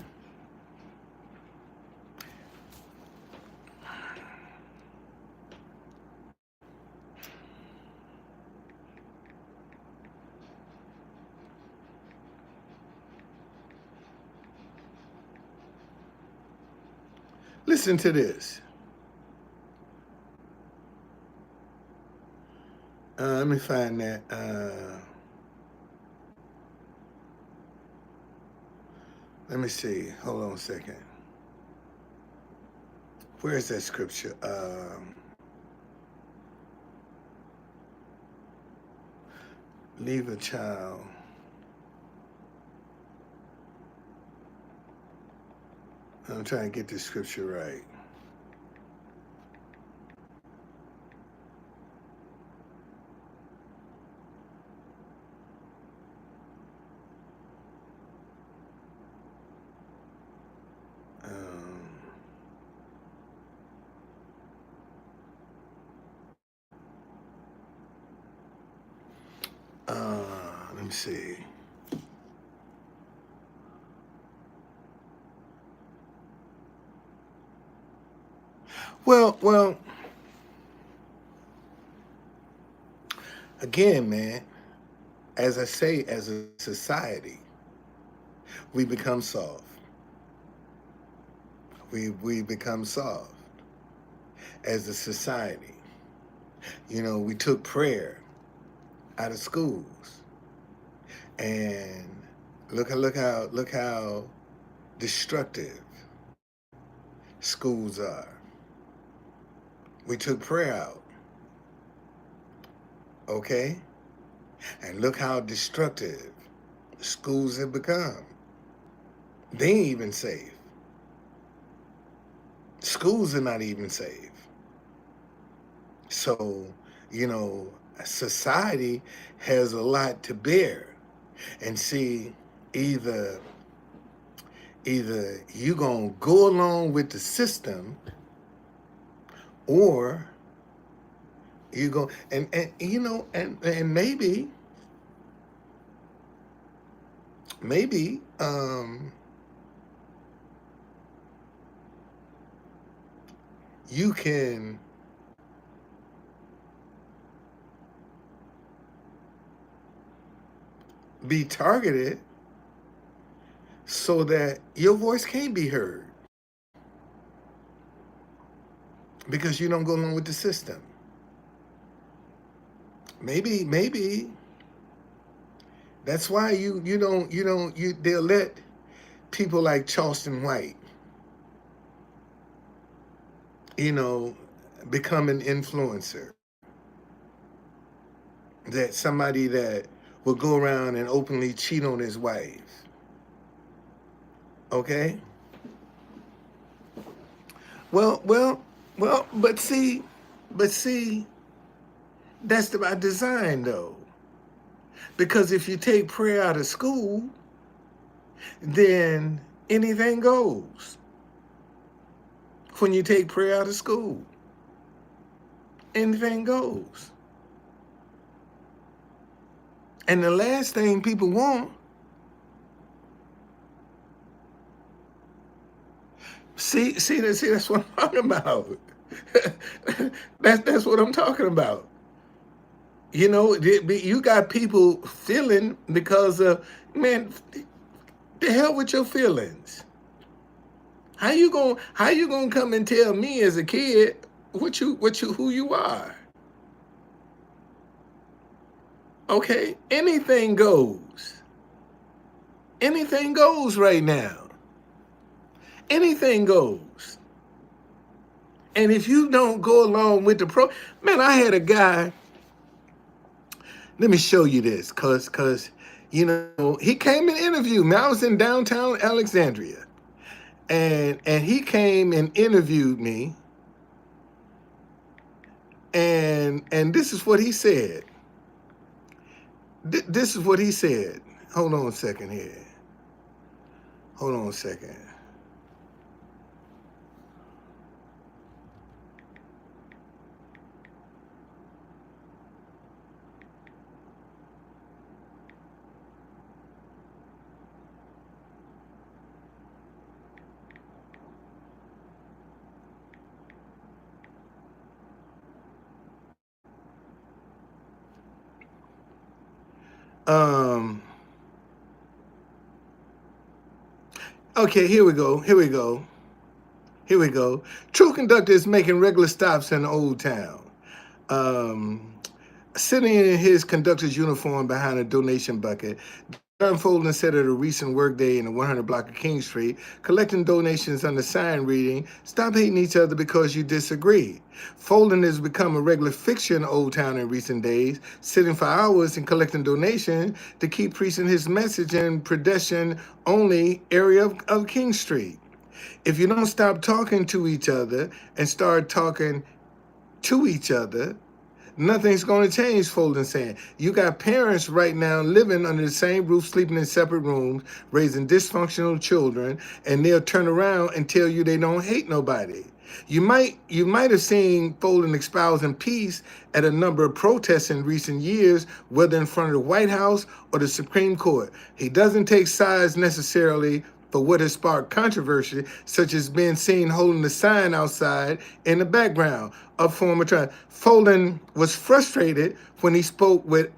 Listen to this. Let me find that. Let me see. Hold on a second. Where is that scripture? Leave a child. I'm trying to get this scripture right. Let me see. Well, again, man, as I say, as a society, we become soft. We become soft as a society. We took prayer out of schools, and look how destructive schools are. We took prayer out, okay, and look how destructive schools have become. They ain't even safe. Schools are not even safe. So, you know, society has a lot to bear. And see, either either you gonna go along with the system, or you go and maybe you can be targeted so that your voice can't be heard because you don't go along with the system. Maybe that's why they'll let people like Charleston White, you know, become an influencer. That somebody that will go around and openly cheat on his wife. Okay? Well, but see, that's by design though. Because if you take prayer out of school, then anything goes. When you take prayer out of school, anything goes. And the last thing people want, that's what I'm talking about. that's what I'm talking about. You got people feeling because man, the hell with your feelings. How you gonna come and tell me as a kid who you are? Okay, anything goes. Anything goes right now. Anything goes. And if you don't go along with man, I had a guy. Let me show you this, cause he came and interviewed me. I was in downtown Alexandria, and he came and interviewed me, and this is what he said. This is what he said. Hold on a second here. Hold on a second. Um. Okay, here we go. Truth Conductor is making regular stops in Old Town. Um, Sitting in his conductor's uniform behind a donation bucket, John Folden said at a recent workday in the 100 block of King Street, collecting donations under sign reading, "Stop hating each other because you disagree." Folden has become a regular fixture in Old Town in recent days, sitting for hours and collecting donations to keep preaching his message in pedestrian-only area of King Street. If you don't stop talking to each other and start talking to each other, nothing's going to change, Folden saying. You got parents right now living under the same roof, sleeping in separate rooms, raising dysfunctional children, and they'll turn around and tell you they don't hate nobody. You might have seen Folden espousing peace at a number of protests in recent years, whether in front of the White House or the Supreme Court. He doesn't take sides necessarily for what has sparked controversy, such as being seen holding the sign outside in the background of former trial. Folden was frustrated when he spoke with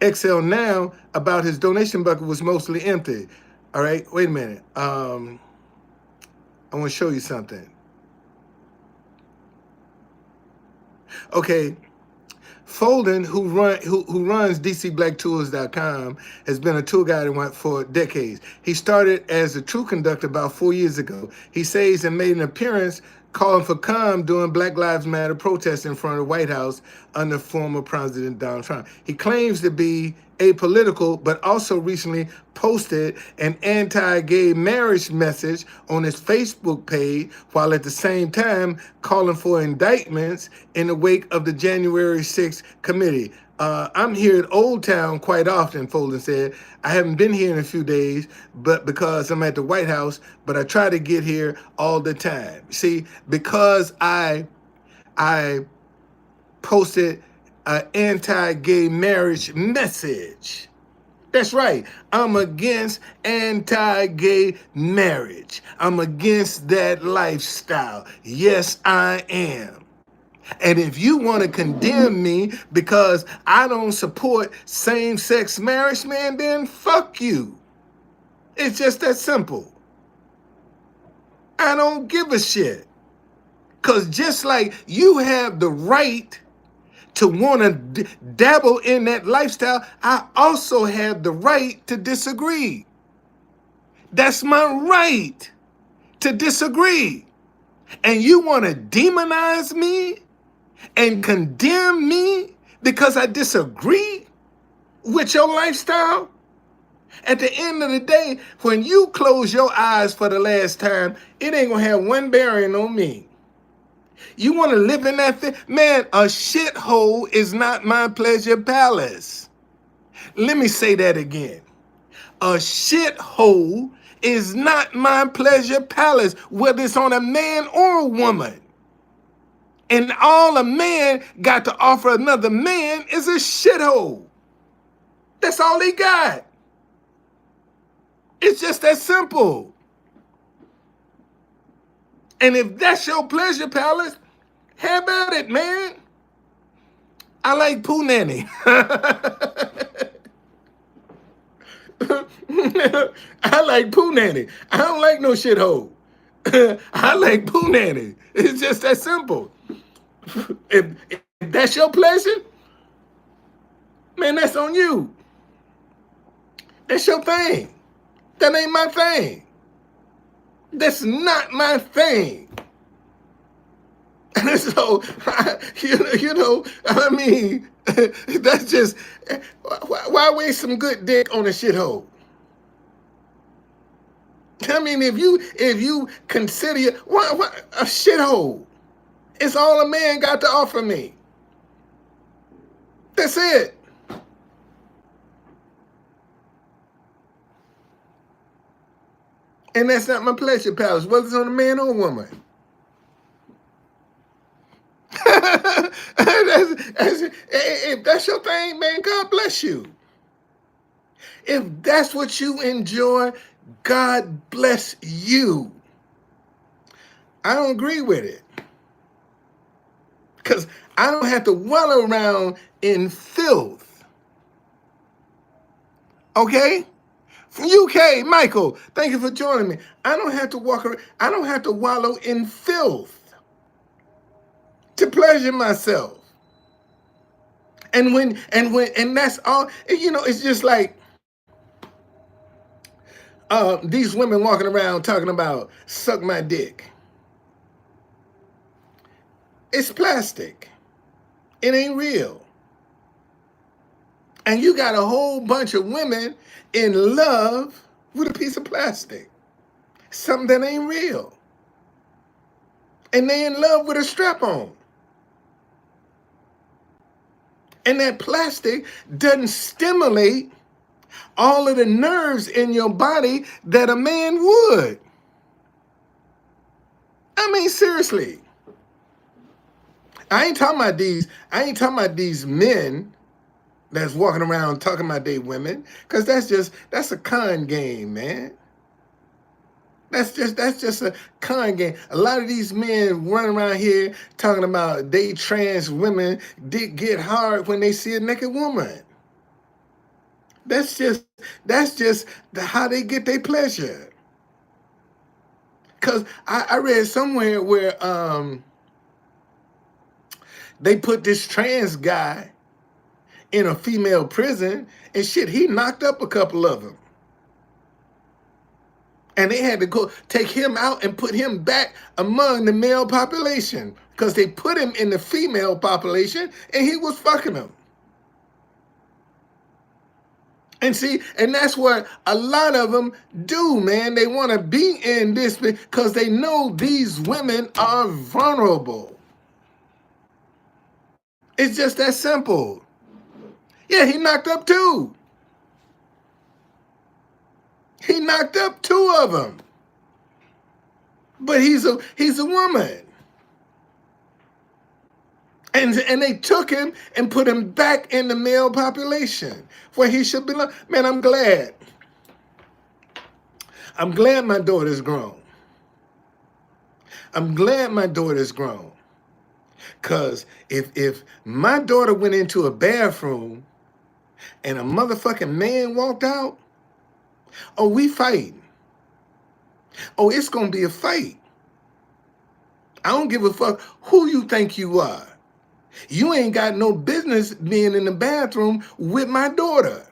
XL now about his donation bucket was mostly empty. All right, wait a minute. I want to show you something. Okay, Folden, who runs DCBlackTours.com, has been a tour guide for decades. He started as a truth conductor about 4 years ago. He says and made an appearance calling for calm during Black Lives Matter protests in front of the White House under former President Donald Trump. He claims to be apolitical, but also recently posted an anti-gay marriage message on his Facebook page, while at the same time calling for indictments in the wake of the January 6th committee. I'm here at Old Town quite often, Folden said. I haven't been here in a few days, but because I'm at the White House, but I try to get here all the time. See, because I posted an anti-gay marriage message. That's right. I'm against anti-gay marriage. I'm against that lifestyle. Yes, I am. And if you want to condemn me because I don't support same-sex marriage, man, then fuck you. It's just that simple. I don't give a shit. Because just like you have the right to want to dabble in that lifestyle, I also have the right to disagree. That's my right to disagree. And you want to demonize me and condemn me because I disagree with your lifestyle? At the end of the day, when you close your eyes for the last time, it ain't gonna have one bearing on me. You want to live in that thing? Man, a shithole is not my pleasure palace. Let me say that again. A shithole is not my pleasure palace, whether it's on a man or a woman. And all a man got to offer another man is a shithole. That's all he got. It's just that simple. And if that's your pleasure palace, have at it, man. I like Pooh Nanny. I like Pooh Nanny. I don't like no shithole. I like Pooh Nanny. It's just that simple. If that's your pleasure, man, that's on you. That's your thing. That ain't my thing. That's not my thing. And so, I mean, that's just, why waste some good dick on a shithole? I mean, if you consider what a shithole, it's all a man got to offer me. That's it. And that's not my pleasure palace, whether it's on a man or a woman. If that's your thing, man, God bless you. If that's what you enjoy, God bless you. I don't agree with it. Because I don't have to wallow around in filth. Okay? From UK, Michael, thank you for joining me. I don't have to walk around, I don't have to wallow in filth to pleasure myself. And that's all, it's just like these women walking around talking about suck my dick. It's plastic. It ain't real. And you got a whole bunch of women in love with a piece of plastic. Something that ain't real. And they in love with a strap-on. And that plastic doesn't stimulate all of the nerves in your body that a man would. I mean, seriously. I ain't talking about these men that's walking around talking about they women, because that's a con game, man. That's just a con game. A lot of these men run around here talking about they trans women get hard when they see a naked woman. That's just that's just how they get their pleasure. Cause I read somewhere where they put this trans guy in a female prison and shit, he knocked up a couple of them. And they had to go take him out and put him back among the male population because they put him in the female population and he was fucking them. And see, and that's what a lot of them do, man. They want to be in this because they know these women are vulnerable. It's just that simple. Yeah, he knocked up two. He knocked up two of them. But he's a woman. And they took him and put him back in the male population where he should belong. Man, I'm glad. I'm glad my daughter's grown. I'm glad my daughter's grown. Because if my daughter went into a bathroom and a motherfucking man walked out, oh, we fighting. Oh, it's going to be a fight. I don't give a fuck who you think you are. You ain't got no business being in the bathroom with my daughter.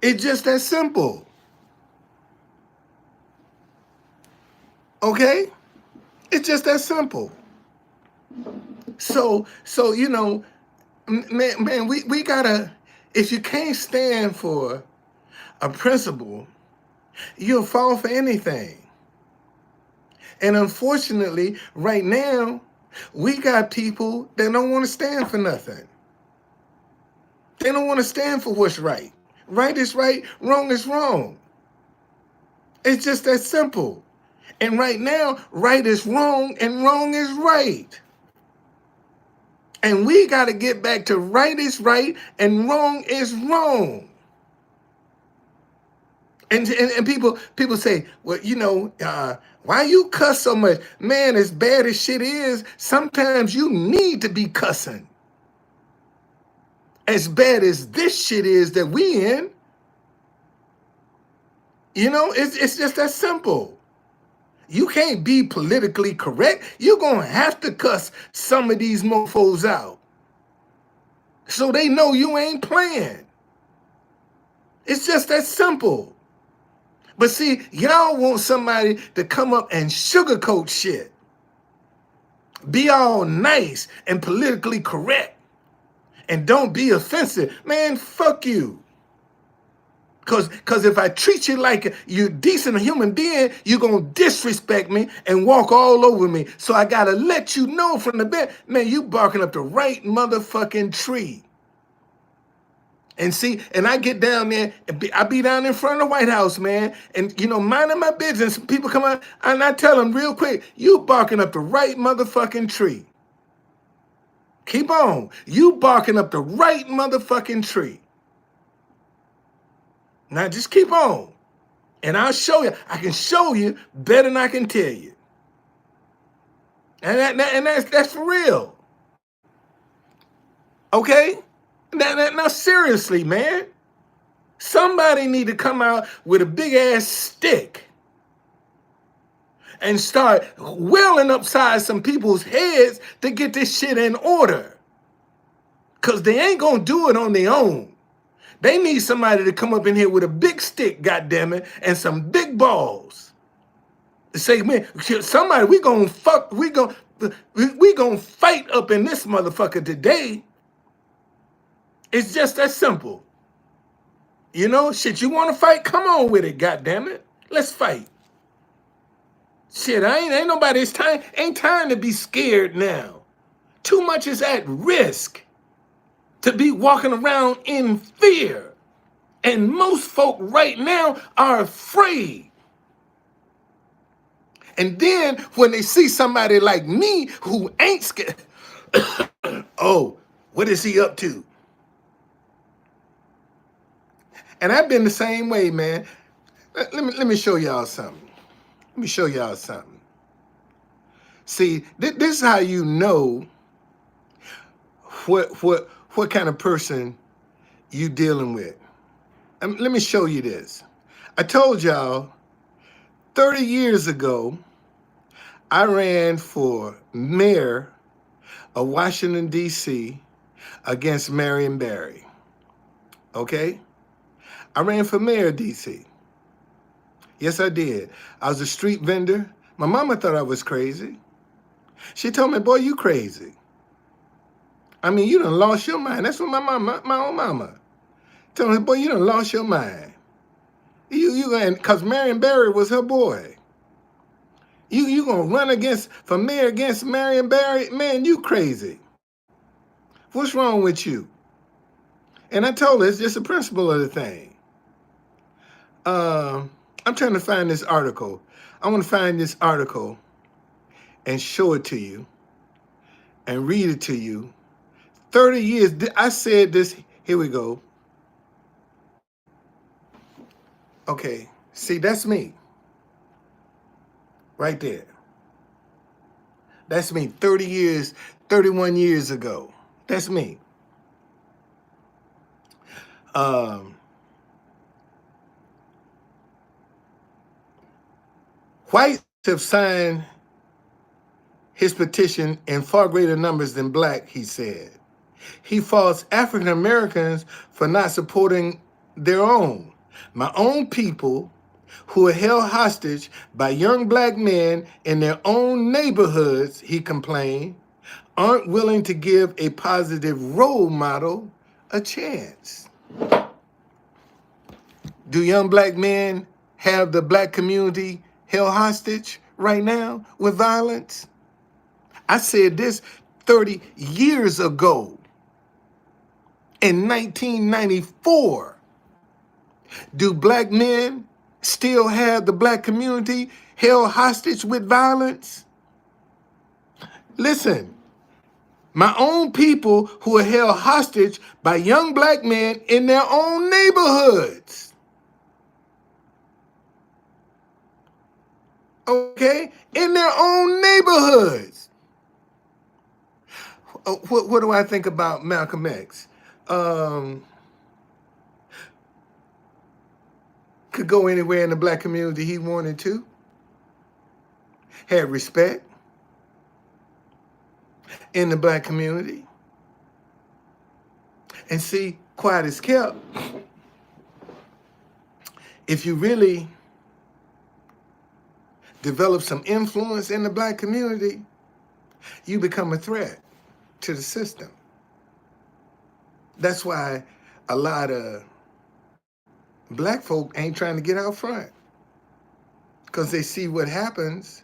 It's just that simple. Okay? It's just that simple. So you know, man, we gotta, if you can't stand for a principle, you'll fall for anything. And unfortunately, right now, we got people that don't want to stand for nothing. They don't want to stand for what's right. Right is right, wrong is wrong. It's just that simple. And right now, right is wrong and wrong is right. And we got to get back to right is right and wrong is wrong. And people say, well, you know, why you cuss so much? Man, as bad as shit is, sometimes you need to be cussing. As bad as this shit is that we in, you know, it's just that simple. You can't be politically correct. You're going to have to cuss some of these mofos out. So they know you ain't playing. It's just that simple. But see, y'all want somebody to come up and sugarcoat shit. Be all nice and politically correct. And don't be offensive. Man, fuck you. Because if I treat you like you're a decent human being, you're going to disrespect me and walk all over me. So I got to let you know from the bed, man, you barking up the right motherfucking tree. And see, and I get down there, and I be down in front of the White House, man, and, you know, minding my business. People come out, and I tell them real quick, you barking up the right motherfucking tree. Keep on. You barking up the right motherfucking tree. Now just keep on. And I'll show you. I can show you better than I can tell you. And that's for real. Okay? Now seriously, man. Somebody need to come out with a big ass stick and start wailing upside some people's heads to get this shit in order. Because they ain't going to do it on their own. They need somebody to come up in here with a big stick, goddammit, and some big balls. To say, man, somebody, we gonna fight up in this motherfucker today. It's just that simple. You know, shit, you want to fight? Come on with it, goddammit. Let's fight. Shit, ain't nobody's time. Ain't time to be scared now. Too much is at risk to be walking around in fear. And most folk right now are afraid. And then when they see somebody like me who ain't scared, oh, what is he up to? And I've been the same way, man. Let me show y'all something. Let me show y'all something. See, this is how you know what kind of person you dealing with. Let me show you this. I told y'all 30 years ago, I ran for mayor of Washington, D.C. against Marion Barry. Okay? I ran for mayor of D.C. Yes, I did. I was a street vendor. My mama thought I was crazy. She told me, boy, you crazy. I mean, you done lost your mind. That's what my own mama told me, boy, you done lost your mind. Because Marion Barry was her boy. You gonna run for mayor against Marion Barry? Man, you crazy. What's wrong with you? And I told her it's just the principle of the thing. I'm trying to find this article. I want to find this article and show it to you and read it to you. 30 years, I said this, here we go. Okay, see, that's me. Right there. That's me 30 years, 31 years ago. That's me. Whites have signed his petition in far greater numbers than black, he said. He faults African Americans for not supporting their own. My own people who are held hostage by young black men in their own neighborhoods, he complained, aren't willing to give a positive role model a chance. Do young black men have the black community held hostage right now with violence? I said this 30 years ago. In 1994, do black men still have the black community held hostage with violence? Listen, my own people who are held hostage by young black men in their own neighborhoods. Okay? In their own neighborhoods. What do I think about Malcolm X? Could go anywhere in the black community he wanted to. Had respect in the black community. And see, quiet is kept. If you really develop some influence in the black community, you become a threat to the system. That's why a lot of black folk ain't trying to get out front, because they see what happens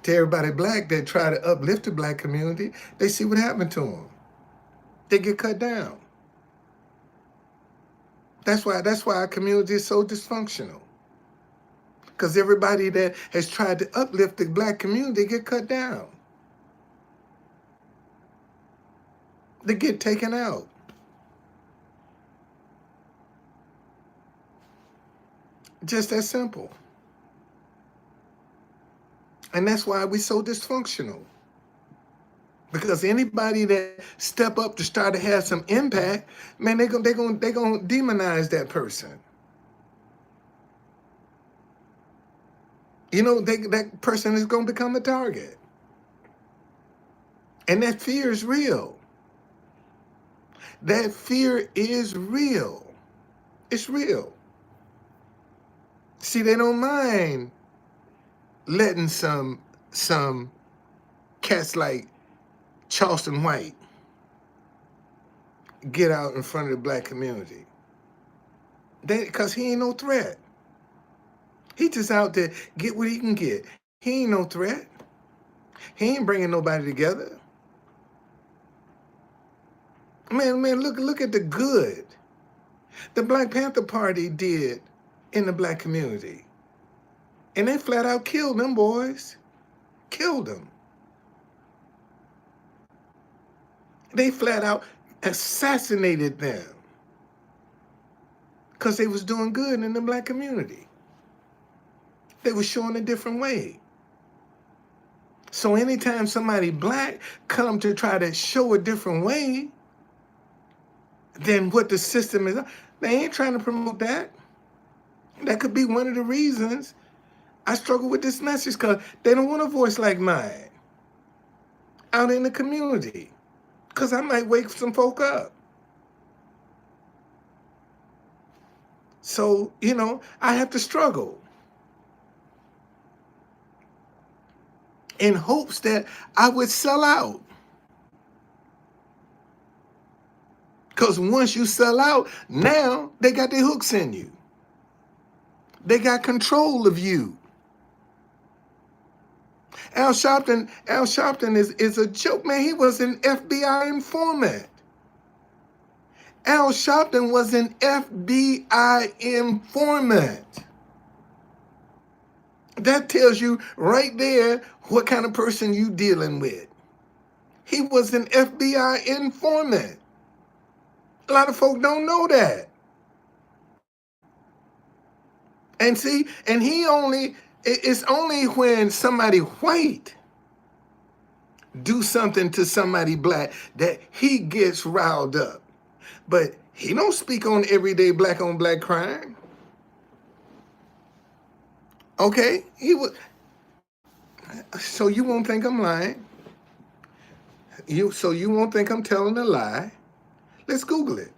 to everybody black that try to uplift the black community. They see what happened to them. They get cut down. That's why our community is so dysfunctional. Because everybody that has tried to uplift the black community get cut down. They get taken out. Just that simple. And that's why we're so dysfunctional. Because anybody that step up to start to have some impact, man, they're gonna demonize that person. You know, that person is gonna become a target. And that fear is real. That fear is real. It's real. See, they don't mind letting some cats like Charleston White get out in front of the black community. Because he ain't no threat. He just out there get what he can get. He ain't no threat. He ain't bringing nobody together. Man, look at the good the Black Panther Party did in the black community. And they flat out killed them boys. Killed them. They flat out assassinated them because they was doing good in the black community. They were showing a different way. So anytime somebody black come to try to show a different way, than what the system is. They ain't trying to promote that. That could be one of the reasons I struggle with this message, because they don't want a voice like mine out in the community, because I might wake some folk up. So, I have to struggle in hopes that I would sell out. Because once you sell out, now they got their hooks in you. They got control of you. Al Sharpton is a joke, man. He was an FBI informant. Al Sharpton was an FBI informant. That tells you right there what kind of person you dealing with. He was an FBI informant. A lot of folk don't know that. And see, and it's only when somebody white do something to somebody black that he gets riled up. But he don't speak on everyday black on black crime. Okay? So you won't think I'm lying. So you won't think I'm telling a lie. Let's Google it.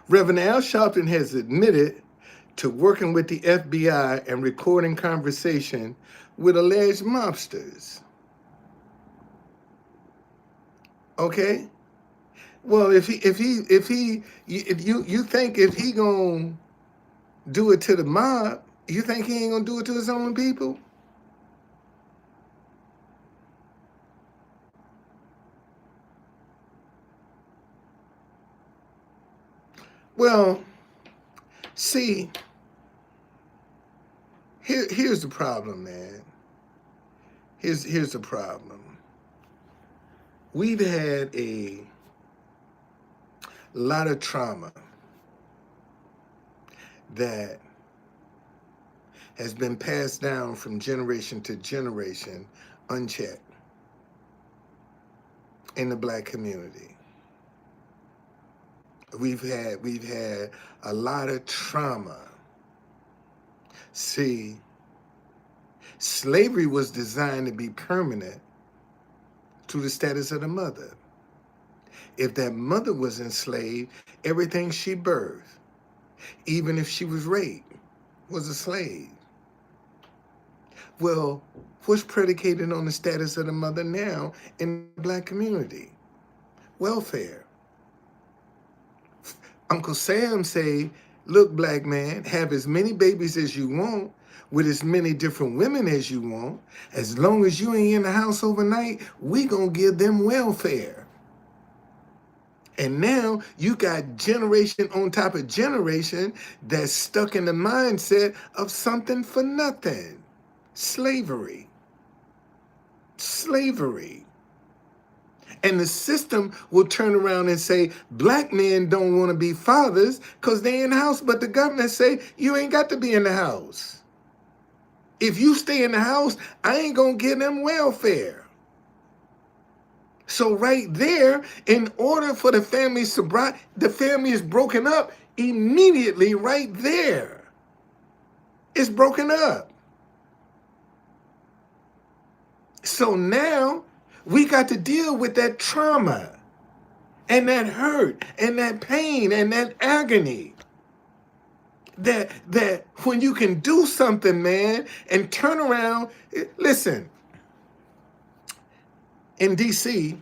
Reverend Al Sharpton has admitted to working with the FBI and recording conversation with alleged mobsters. Okay? Well, if you think if he gonna do it to the mob, you think he ain't gonna do it to his own people? Well, see, here's the problem, man. Here's the problem. We've had a lot of trauma that has been passed down from generation to generation unchecked in the black community. We've had a lot of trauma. See, slavery was designed to be permanent through the status of the mother. If that mother was enslaved, everything she birthed, even if she was raped, was a slave. Well, what's predicated on the status of the mother now in the black community? Welfare. Uncle Sam say, look, black man, have as many babies as you want, with as many different women as you want. As long as you ain't in the house overnight, we gonna give them welfare. And now you got generation on top of generation that's stuck in the mindset of something for nothing. Slavery. And the system will turn around and say, black men don't want to be fathers because they in the house, but the government say, you ain't got to be in the house. If you stay in the house, I ain't going to give them welfare. So right there, in order for the family is broken up immediately right there. It's broken up. So now we got to deal with that trauma and that hurt and that pain and that agony. That when you can do something, man, and turn around. Listen, in D.C.,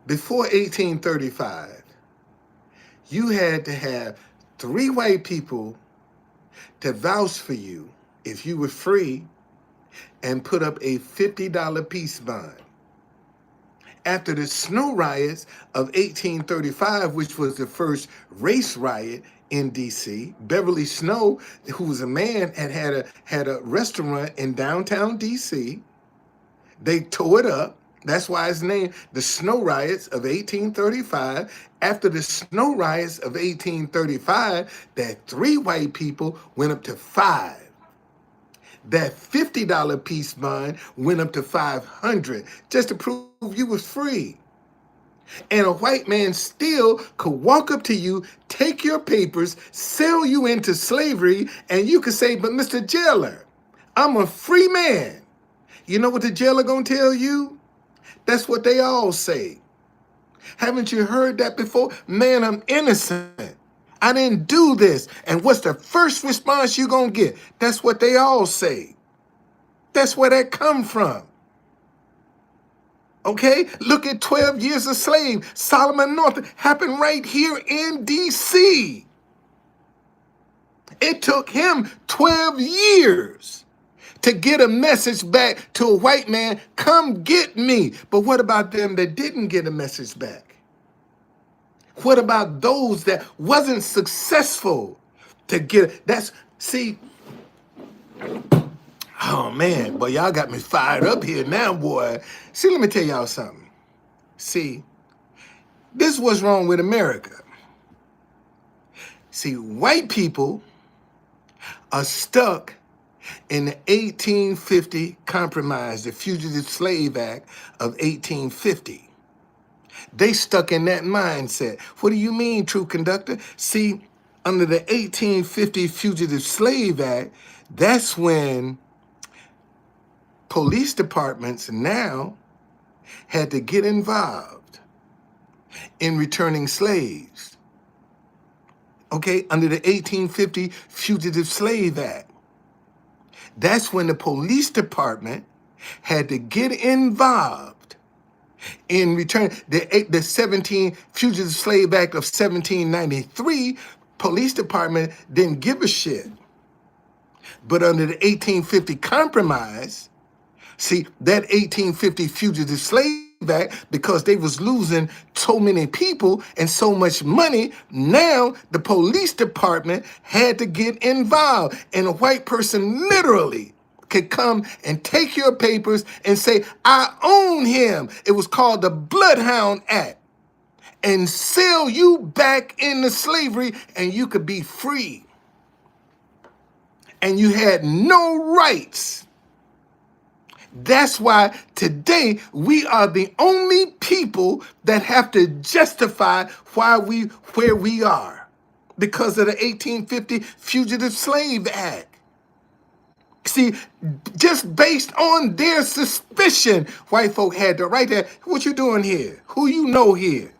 before 1835, you had to have 3 white people to vouch for you if you were free and put up a $50 peace bond. After the snow riots of 1835, which was the first race riot in DC. Beverly Snow, who was a man, had a restaurant in downtown DC. They tore it up. That's why it's named the Snow Riots of 1835. After the Snow Riots of 1835, that 3 white people went up to 5. That $50 piece bond went up to 500 just to prove you was free. And a white man still could walk up to you, take your papers, sell you into slavery, and you could say, but Mr. Jailer, I'm a free man. You know what the jailer gonna tell you? That's what they all say. Haven't you heard that before? Man, I'm innocent. I didn't do this. And what's the first response you gonna get? That's what they all say. That's where that come from. Okay? Look at 12 Years a Slave. Solomon North happened right here in D.C. It took him 12 years to get a message back to a white man, come get me. But what about them that didn't get a message back? What about those that wasn't successful to get it? See, oh man, boy, y'all got me fired up here now, boy. See, let me tell y'all something. See, this is what's wrong with America. See, white people are stuck in the 1850 Compromise, the Fugitive Slave Act of 1850. They stuck in that mindset. What do you mean, True Conductor? See, under the 1850 Fugitive Slave Act, that's when police departments now had to get involved in returning slaves. Okay, under the 1850 Fugitive Slave Act. That's when the police department had to get involved in return. The 17 Fugitive Slave Act of 1793, police department didn't give a shit. But under the 1850 Compromise, see, that 1850 Fugitive Slave Act, because they was losing so many people and so much money, now the police department had to get involved. And a white person literally could come and take your papers and say, I own him. It was called the Bloodhound Act. And sell you back into slavery, and you could be free. And you had no rights. That's why today we are the only people that have to justify where we are, because of the 1850 Fugitive Slave Act. See, just based on their suspicion, white folk had to write that. What you doing here? Who you know here?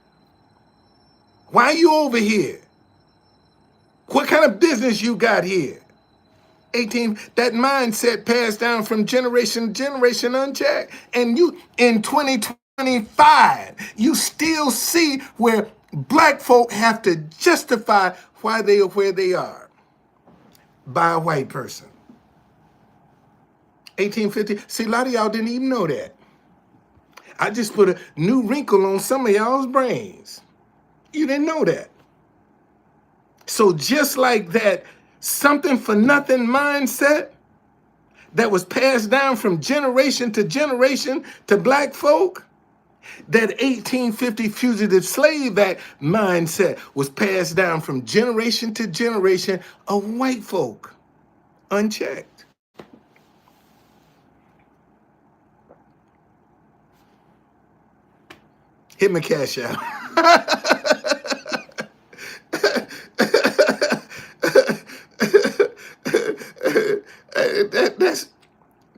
Why are you over here? What kind of business you got here? That mindset passed down from generation to generation unchecked. And you, in 2025, you still see where black folk have to justify why they are where they are by a white person. 1850, see, a lot of y'all didn't even know that. I just put a new wrinkle on some of y'all's brains. You didn't know that. So just like that something for nothing mindset that was passed down from generation to black folk, that 1850 Fugitive Slave Act mindset was passed down from generation to generation of white folk, unchecked. Hit my cash out.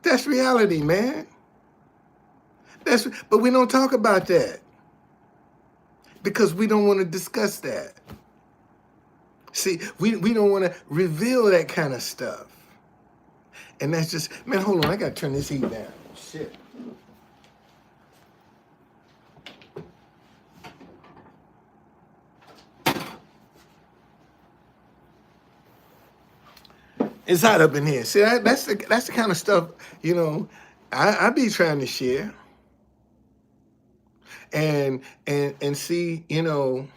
That's reality, man. But we don't talk about that because we don't want to discuss that. See, we don't want to reveal that kind of stuff. And that's just, man, hold on, I got to turn this heat down. Shit. It's hot up in here. See, that's the kind of stuff, you know, I be trying to share. And see, you know,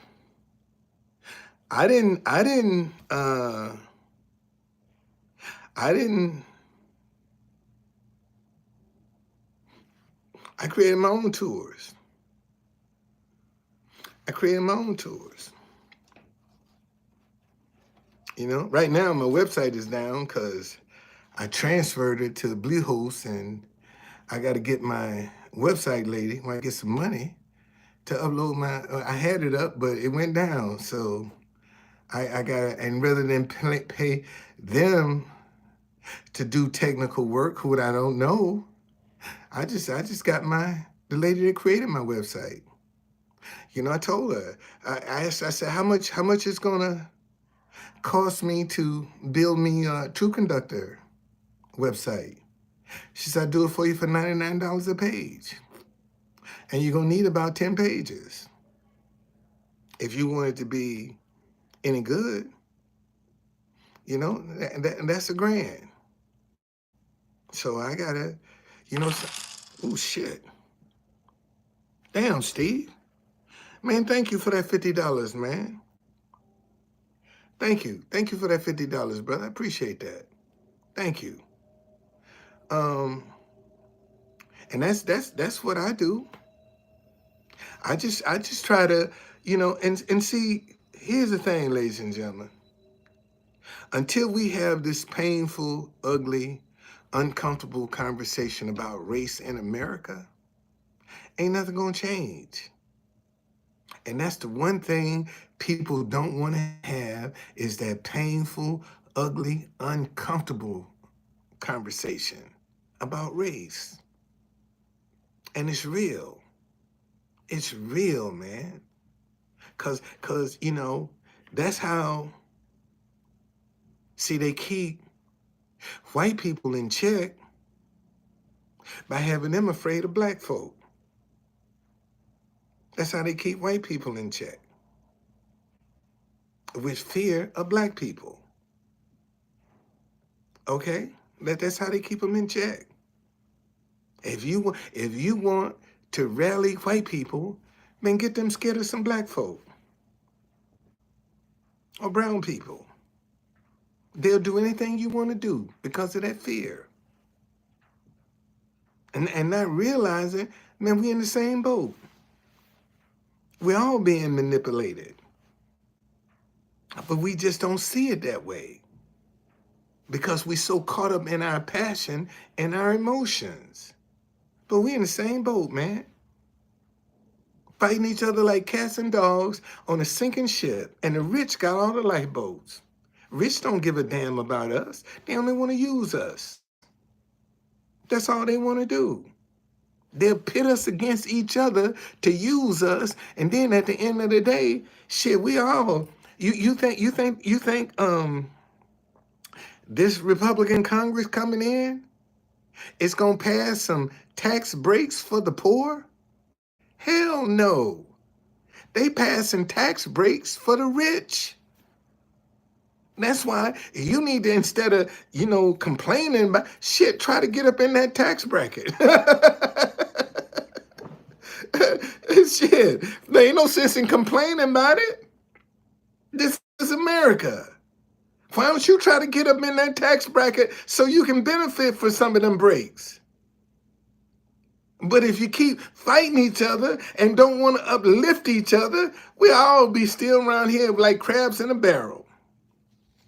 I didn't, I didn't, uh, I didn't, I created my own tours. I created my own tours. You know, right now my website is down because I transferred it to Bluehost, and I got to get my website lady when I get some money to upload my. I had it up, but it went down, so I got, and rather than pay them to do technical work, who I don't know, I just got the lady that created my website. You know, I told her, I asked, I said, how much is gonna cost me to build me a True Conductor website? She said, I do it for you for $99 a page. And you're gonna need about 10 pages if you want it to be any good. You know, that's $1,000. So I gotta, you know, oh shit. Damn, Steve. Man, thank you for that $50, man. Thank you. Thank you for that $50, brother. I appreciate that. Thank you. Um, and that's what I do. I just try to, and see, here's the thing, ladies and gentlemen. Until we have this painful, ugly, uncomfortable conversation about race in America, ain't nothing gonna change. And that's the one thing people don't want to have is that painful, ugly, uncomfortable conversation about race. And it's real. It's real, man. Cause that's how, see, they keep white people in check by having them afraid of black folk. That's how they keep white people in check, with fear of black people. Okay? That's how they keep them in check. If you want to rally white people, then get them scared of some black folk or brown people. They'll do anything you want to do because of that fear. And not realizing, man, we in the same boat. We're all being manipulated. But we just don't see it that way because we're so caught up in our passion and our emotions. But we in the same boat, man. Fighting each other like cats and dogs on a sinking ship, and the rich got all the lifeboats. Rich don't give a damn about us. They only want to use us. That's all they want to do. They'll pit us against each other to use us, and then at the end of the day, shit, we all. You think this Republican Congress coming in is gonna pass some tax breaks for the poor? Hell no. They passing tax breaks for the rich. That's why you need to, instead of, complaining about shit, try to get up in that tax bracket. Shit, there ain't no sense in complaining about it. This is America. Why don't you try to get up in that tax bracket so you can benefit for some of them breaks? But if you keep fighting each other and don't want to uplift each other, we'll all be still around here like crabs in a barrel.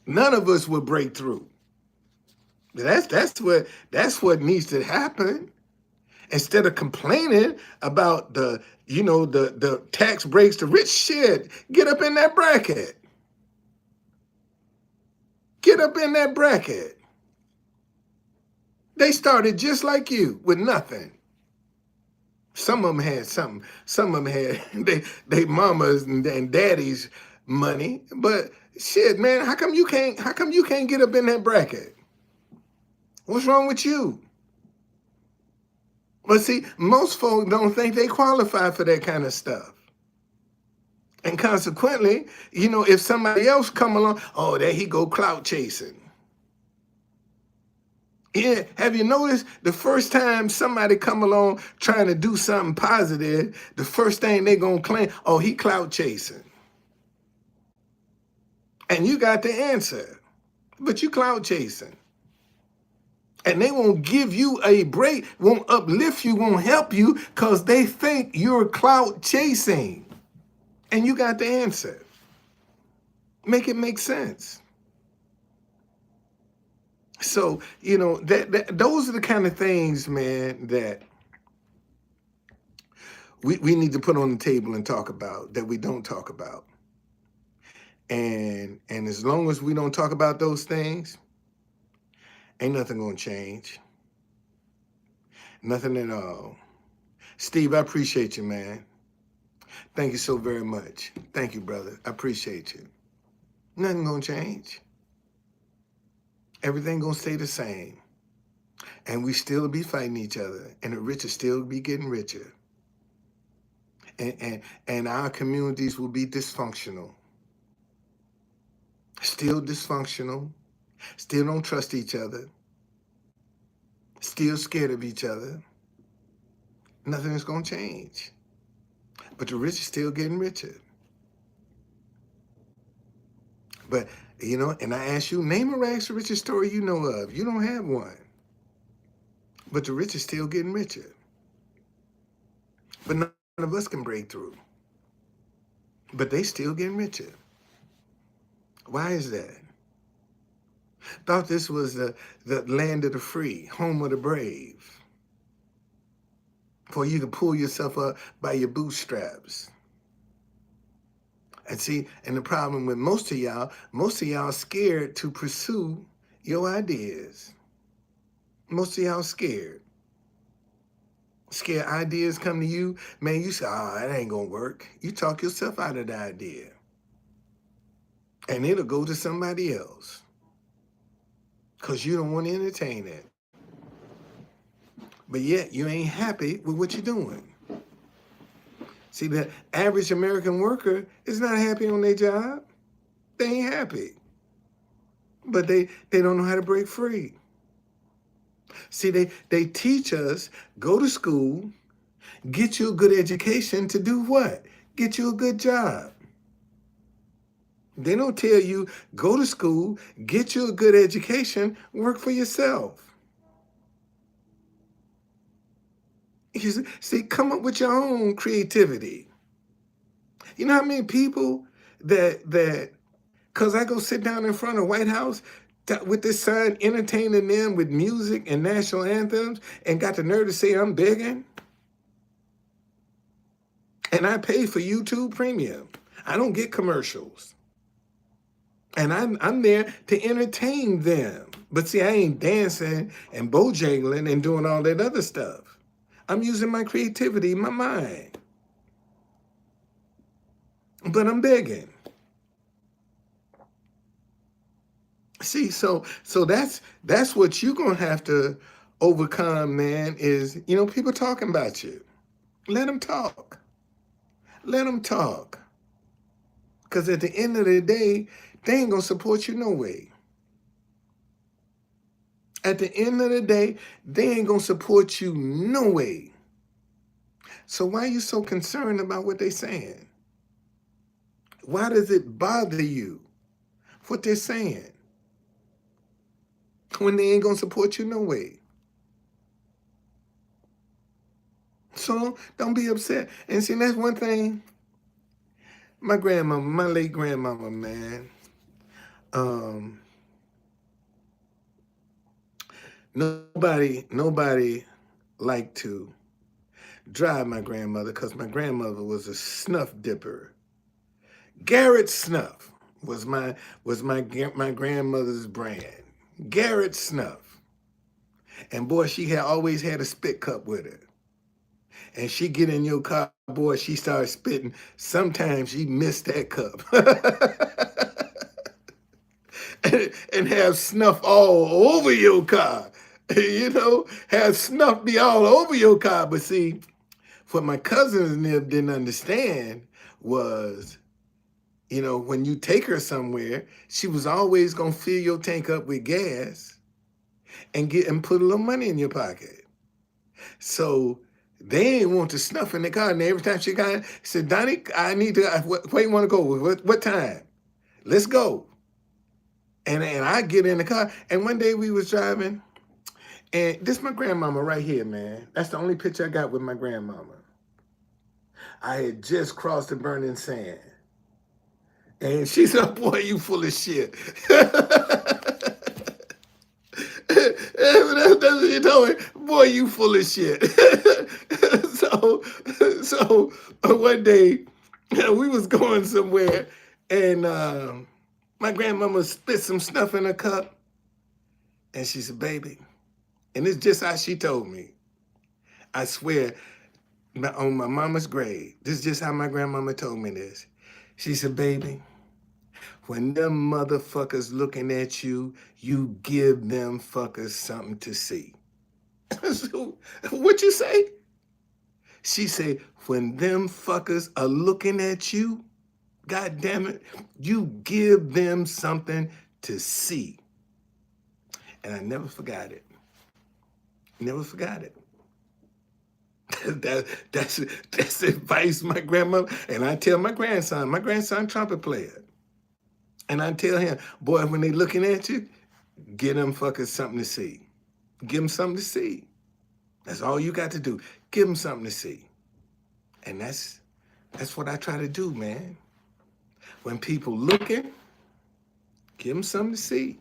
None of us will break through. That's what needs to happen. Instead of complaining about the tax breaks to rich, shit, get up in that bracket. Get up in that bracket. They started just like you with nothing. Some of them had something. Some of them had they mamas and daddies money. But shit, man, how come you can't get up in that bracket? What's wrong with you? But see, most folk don't think they qualify for that kind of stuff. And consequently, if somebody else come along, oh, there he go clout chasing. Yeah, have you noticed the first time somebody come along trying to do something positive, the first thing they gonna claim, oh, he clout chasing. And you got the answer, but you cloud chasing. And they won't give you a break, won't uplift you, won't help you because they think you're clout chasing. And you got the answer. Make it make sense. So, those are the kind of things, man, that we need to put on the table and talk about that we don't talk about. And as long as we don't talk about those things, ain't nothing gonna change. Nothing at all. Steve, I appreciate you, man. Thank you so very much. Thank you, brother. I appreciate you. Nothing gonna change. Everything gonna stay the same. And we still be fighting each other. And the rich will still be getting richer. And our communities will be dysfunctional. Still dysfunctional. Still don't trust each other. Still scared of each other. Nothing is gonna change. But the rich are still getting richer. But, and I ask you, name a rags to riches story you know of. You don't have one. But the rich are still getting richer. But none of us can break through. But they still getting richer. Why is that? Thought this was the land of the free, home of the brave. For you to pull yourself up by your bootstraps. And see, and the problem with most of y'all scared to pursue your ideas. Most of y'all scared. Scared ideas come to you, man, you say, that ain't gonna work. You talk yourself out of the idea. And it'll go to somebody else. Because you don't want to entertain it. But yet, you ain't happy with what you're doing. See, the average American worker is not happy on their job. They ain't happy. But they don't know how to break free. See, they teach us, go to school, get you a good education to do what? Get you a good job. They don't tell you, go to school, get you a good education, work for yourself. See, come up with your own creativity. You know how many people that because I go sit down in front of White House with this sign entertaining them with music and national anthems and got the nerve to say I'm begging? And I pay for YouTube Premium. I don't get commercials. And I'm there to entertain them. But see, I ain't dancing and bojangling and doing all that other stuff. I'm using my creativity, my mind. But I'm begging. See, so that's what you're gonna have to overcome, man, is people talking about you. Let them talk. Let them talk. Because at the end of the day, they ain't gonna support you no way. At the end of the day, they ain't gonna support you no way. So why are you so concerned about what they're saying? Why does it bother you what they're saying when they ain't gonna support you no way? So don't be upset. And see, that's one thing. My grandmama, my late grandmama, man. Nobody liked to drive my grandmother because my grandmother was a snuff dipper. Garrett Snuff was my grandmother's brand. Garrett Snuff. And boy, she had always had a spit cup with her. And she get in your car, boy, she started spitting. Sometimes she missed that cup. and have snuff all over your car. Have snuff be all over your car. But see, what my cousins and them didn't understand was, when you take her somewhere, she was always gonna fill your tank up with gas and put a little money in your pocket. So they ain't want to snuff in the car. And every time she said, Donnie, I need to, where you want to go? What time? Let's go. And I get in the car, and one day we was driving, and this my grandmama right here, man. That's the only picture I got with my grandmama. I had just crossed the burning sand. And she said, boy, you full of shit. That's what she told me. Boy, you full of shit. so, so one day we was going somewhere, and my grandmama spit some stuff in her cup, and she said, "Baby," and it's just how she told me. I swear, on my mama's grave, this is just how my grandmama told me this. She said, "Baby, when them motherfuckers looking at you, you give them fuckers something to see." So, what you say? She said, when them fuckers are looking at you, God damn it, you give them something to see. And I never forgot it. Never forgot it. That's advice my grandmother, and I tell my grandson trumpet player. And I tell him, boy, when they looking at you, give them fuckers something to see. Give them something to see. That's all you got to do. Give them something to see. And that's what I try to do, man. When people looking, give them something to see.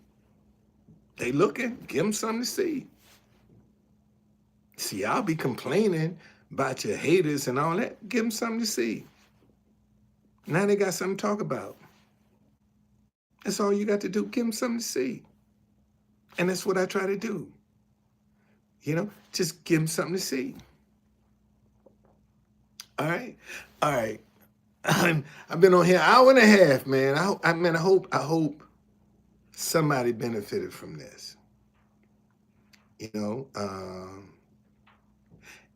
They looking, give them something to see. See, I'll be complaining about your haters and all that. Give them something to see. Now they got something to talk about. That's all you got to do. Give them something to see. And that's what I try to do. You know, just give them something to see. All right? All right. I've been on here an hour and a half, man. I hope somebody benefited from this. You know,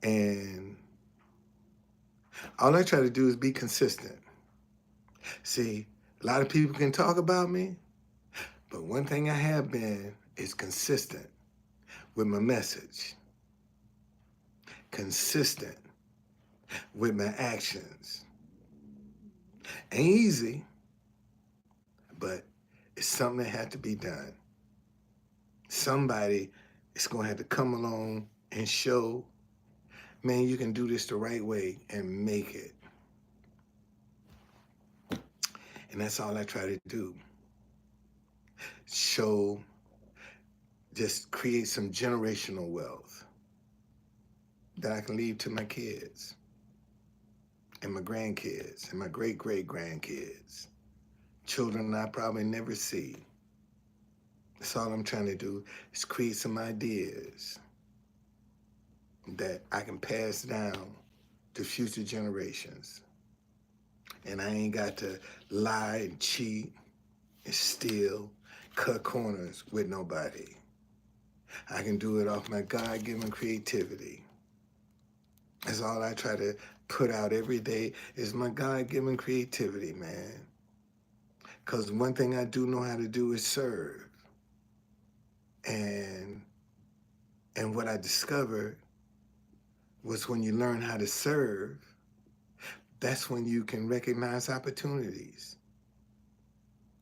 and all I try to do is be consistent. See, a lot of people can talk about me, but one thing I have been is consistent with my message, consistent with my actions. Ain't easy, but it's something that had to be done. Somebody is going to have to come along and show, man, you can do this the right way and make it. And that's all I try to do. Show, just create some generational wealth that I can leave to my kids and my grandkids and my great-great-grandkids, children I probably never see. That's all I'm trying to do, is create some ideas that I can pass down to future generations. And I ain't got to lie and cheat and steal, cut corners with nobody. I can do it off my God-given creativity. That's all I try to put out every day, is my God-given creativity, man. Because one thing I do know how to do is serve. And what I discovered was, when you learn how to serve, that's when you can recognize opportunities.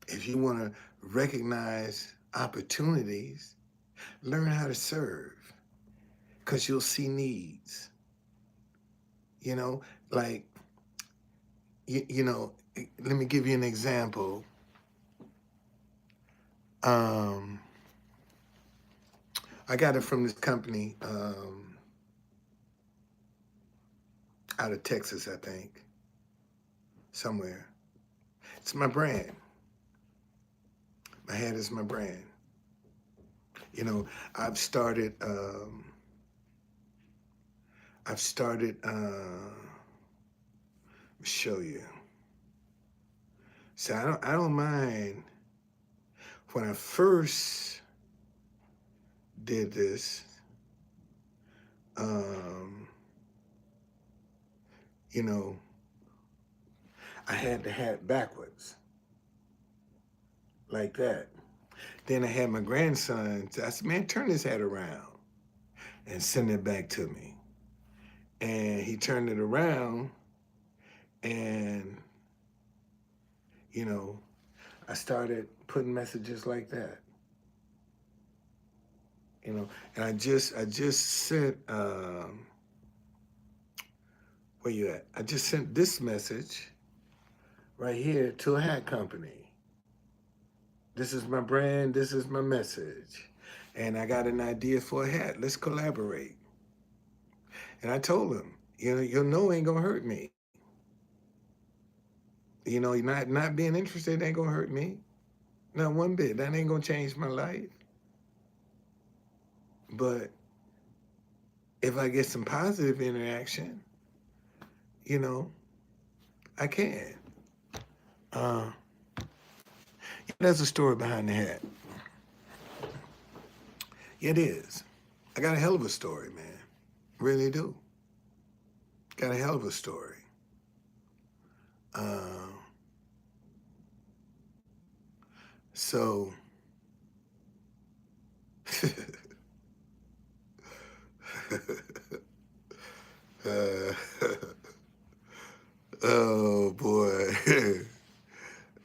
If you want to recognize opportunities, learn how to serve, because you'll see needs. You know, like, you know, let me give you an example. I got it from this company out of Texas, I think, somewhere. It's my brand. My hat is my brand. You know, I've started, let me show you. So I don't mind. When I first did this, you know, I had the hat backwards, like that. Then I had my grandson, I said, man, turn this hat around and send it back to me. And he turned it around, and, you know, I started putting messages like that, you know. And I just sent where you at? I just sent this message right here to a hat company. This is my brand. This is my message, and I got an idea for a hat. Let's collaborate. And I told him, your no ain't gonna hurt me. You're not being interested ain't gonna hurt me. Not one bit. That ain't gonna change my life. But if I get some positive interaction, you know, I can. Uh, there's a story behind the hat. It is. I got a hell of a story, man. Really do. Got a hell of a story. Uh, so, uh, oh boy.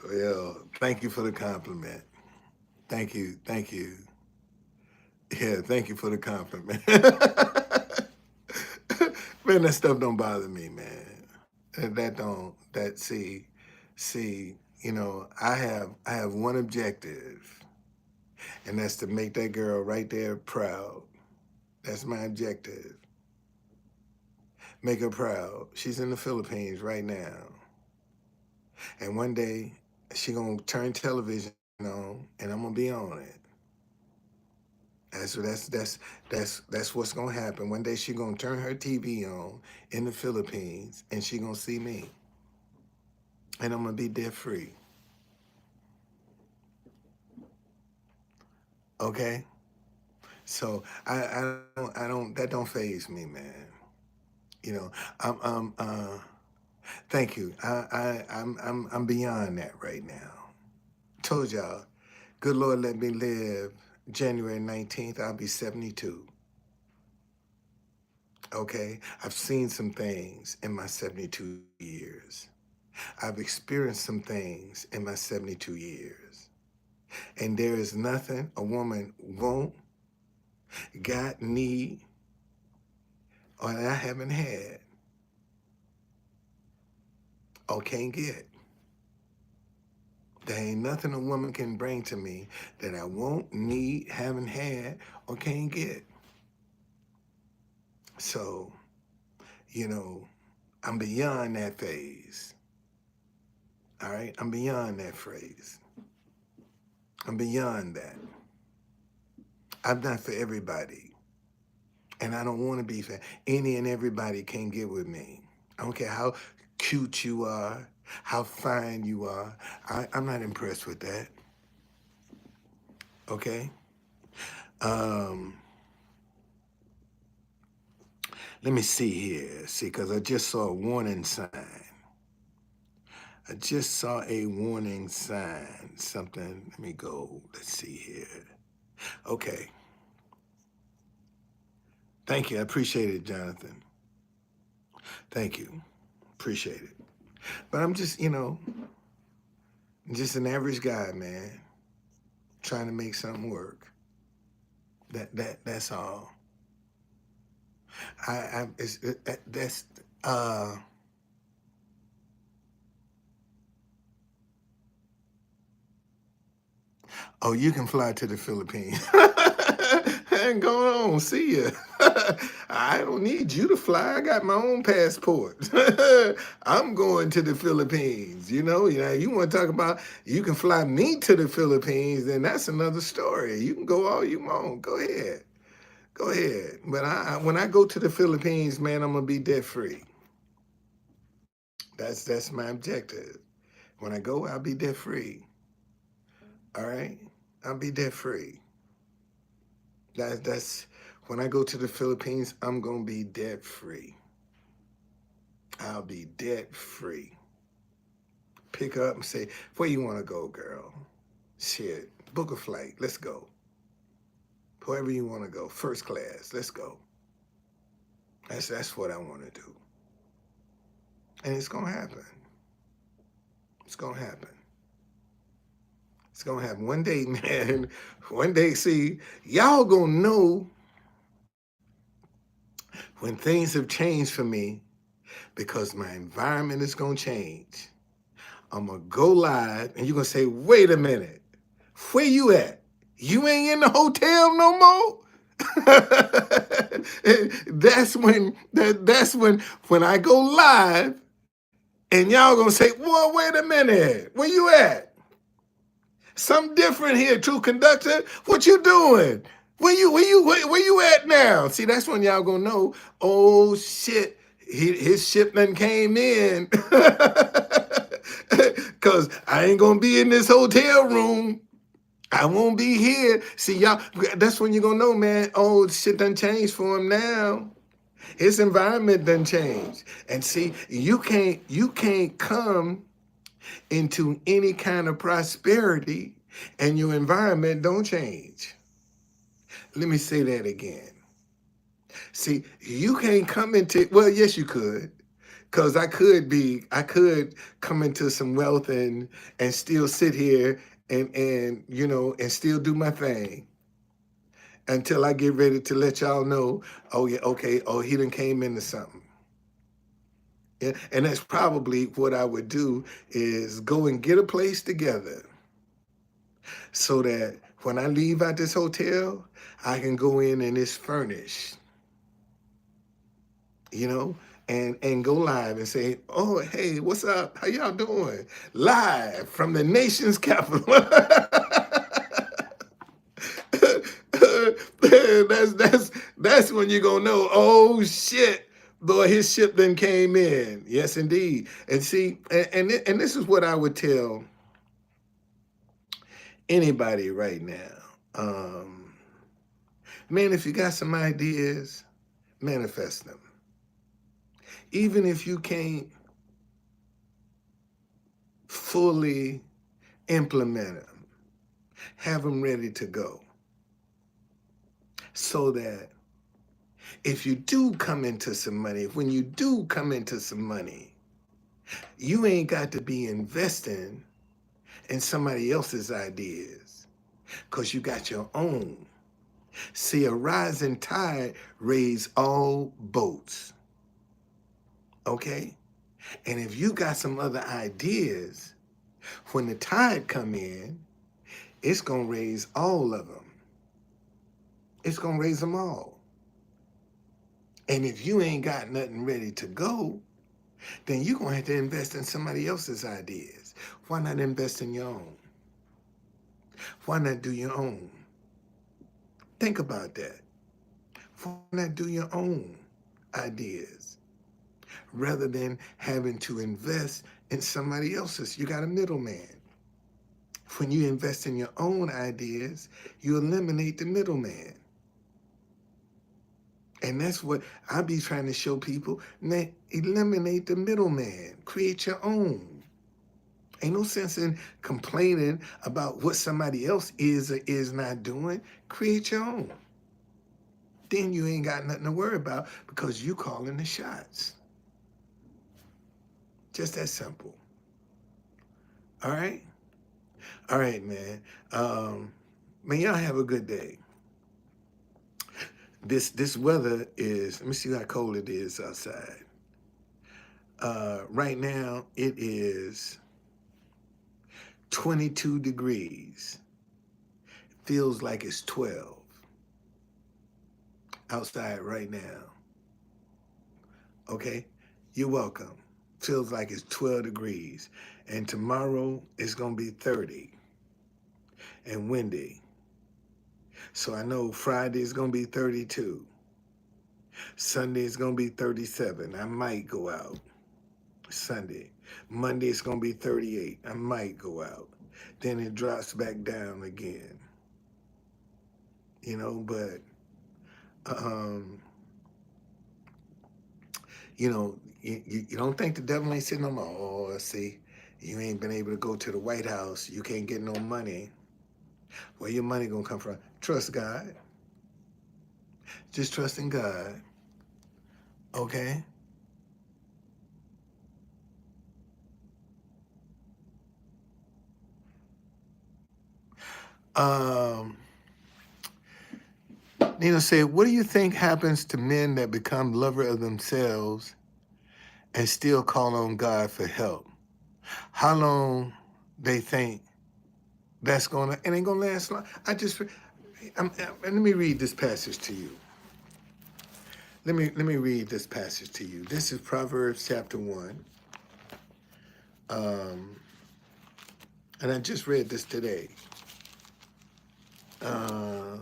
Well, thank you for the compliment. Thank you. Thank you. Yeah, thank you for the compliment. Man, that stuff don't bother me, man. That don't that see, I have one objective, and that's to make that girl right there proud. That's my objective. Make her proud. She's in the Philippines right now. And one day she gonna turn television on and I'm gonna be on it. That's what's gonna happen. One day she gonna turn her TV on in the Philippines and she gonna see me. And I'm gonna be debt free. Okay? So I don't that don't faze me, man. You know, thank you. I'm beyond that right now. Told y'all, good Lord let me live January 19th, I'll be 72. Okay? I've seen some things in my 72 years. I've experienced some things in my 72 years. And there is nothing a woman won't, got, need, or that I haven't had or can't get. There ain't nothing a woman can bring to me that I won't, need, haven't had, or can't get. So, you know, I'm beyond that phase. All right? I'm beyond that phrase. I'm beyond that. I'm not for everybody. And I don't want to be for any and everybody can get with me. I don't care how cute you are, how fine you are. I'm not impressed with that. Okay? Um, Let me see here. See, because I just saw a warning sign. I just saw a warning sign. Something. Let me go. Let's see here. Okay. Thank you. I appreciate it, Jonathan. Thank you. Appreciate it. But I'm just, just an average guy, man, trying to make something work. That's all. That's oh, you can fly to the Philippines. And go on, see ya. I don't need you to fly. I got my own passport. I'm going to the Philippines. You want to talk about you can fly me to the Philippines, then that's another story. You can go all you want. Go ahead. Go ahead. But when I go to the Philippines, man, I'm gonna be debt free. That's my objective. When I go, I'll be debt free. All right? I'll be debt free. That's when I go to the Philippines, I'm gonna be debt free. I'll be debt free. Pick up and say, where you wanna go, girl? Shit. Book a flight. Let's go. Wherever you wanna go. First class. Let's go. That's what I wanna do. And it's gonna happen. It's gonna happen. It's gonna happen one day, man. One day, see, y'all gonna know when things have changed for me because my environment is gonna change. I'm gonna go live and you're gonna say, wait a minute, where you at? You ain't in the hotel no more? that's when I go live and y'all gonna say, well, wait a minute, where you at? Something different here, true conductor. What you doing? Where you at now? See, that's when y'all gonna know. Oh shit, his ship done came in. Cause I ain't gonna be in this hotel room. I won't be here. See, y'all. That's when you gonna know, man. Oh, shit done changed for him now. His environment done changed. And see, you can't come into any kind of prosperity and your environment don't change. Let me say that again. See, you can't come into, well, yes, you could. Because I could come into some wealth and still sit here and still do my thing until I get ready to let y'all know, oh yeah, okay, oh he done came into something. Yeah, and that's probably what I would do is go and get a place together so that when I leave out this hotel, I can go in and it's furnished, you know, and go live and say, "Oh, hey, what's up? How y'all doing? Live from the nation's capital." that's when you're gonna know. Oh shit. Boy, his ship then came in. Yes, indeed. And see, and this is what I would tell anybody right now. Um, Man, if you got some ideas, manifest them. Even if you can't fully implement them, have them ready to go. So that if you do come into some money, when you do come into some money, you ain't got to be investing in somebody else's ideas because you got your own. See, a rising tide raise all boats, okay? And if you got some other ideas, when the tide come in, it's going to raise all of them. It's going to raise them all. And if you ain't got nothing ready to go, then you're going to have to invest in somebody else's ideas. Why not invest in your own? Why not do your own? Think about that. Why not do your own ideas rather than having to invest in somebody else's? You got a middleman. When you invest in your own ideas, you eliminate the middleman. And that's what I be trying to show people. Man, eliminate the middleman. Create your own. Ain't no sense in complaining about what somebody else is or is not doing. Create your own. Then you ain't got nothing to worry about because you calling the shots. Just that simple. All right? All right, man. Man, y'all have a good day. This weather is, let me see how cold it is outside. Right now, it is 22 degrees. Feels like it's 12 outside right now. Okay? You're welcome. Feels like it's 12 degrees. And tomorrow it's going to be 30 and windy. So I know Friday is going to be 32. Sunday is going to be 37. I might go out Sunday. Monday it's going to be 38. I might go out. Then it drops back down again. But um, you don't think the devil ain't sitting on my, oh, see, you ain't been able to go to the White House. You can't get no money. Where your money gonna come from? Trust God. Just trust in God. Okay? Um, Nina said, what do you think happens to men that become lover of themselves and still call on God for help? How long they think that's gonna, it ain't gonna last long? Let me read this passage to you. Let me read this passage to you. This is Proverbs chapter 1. Um, and I just read this today. Uh,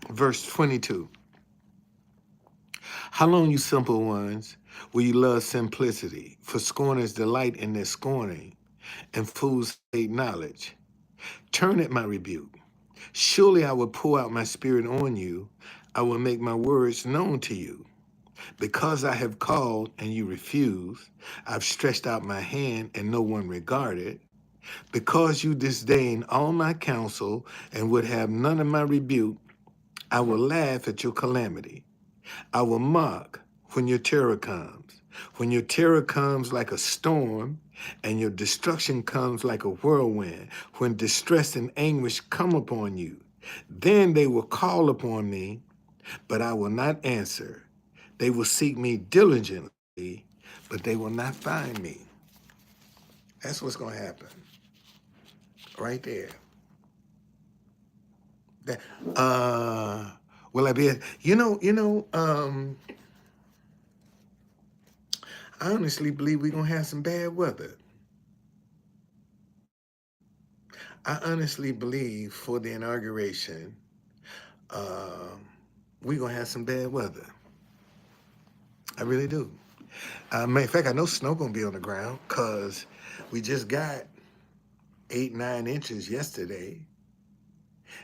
verse 22. How long, you simple ones, will you love simplicity? For scorners delight in their scorning, and fools hate knowledge. Turn at my rebuke. Surely I will pour out my spirit on you. I will make my words known to you. Because I have called and you refuse, I've stretched out my hand and no one regarded. Because you disdain all my counsel and would have none of my rebuke, I will laugh at your calamity. I will mock when your terror comes. When your terror comes like a storm and your destruction comes like a whirlwind, when distress and anguish come upon you, then they will call upon me, but I will not answer. They will seek me diligently, but they will not find me. That's what's going to happen right there. That, will I be? I honestly believe we're going to have some bad weather. I honestly believe for the inauguration, um, we're going to have some bad weather. I really do. Matter of fact, I know snow going to be on the ground because we just got 8, 9 inches yesterday,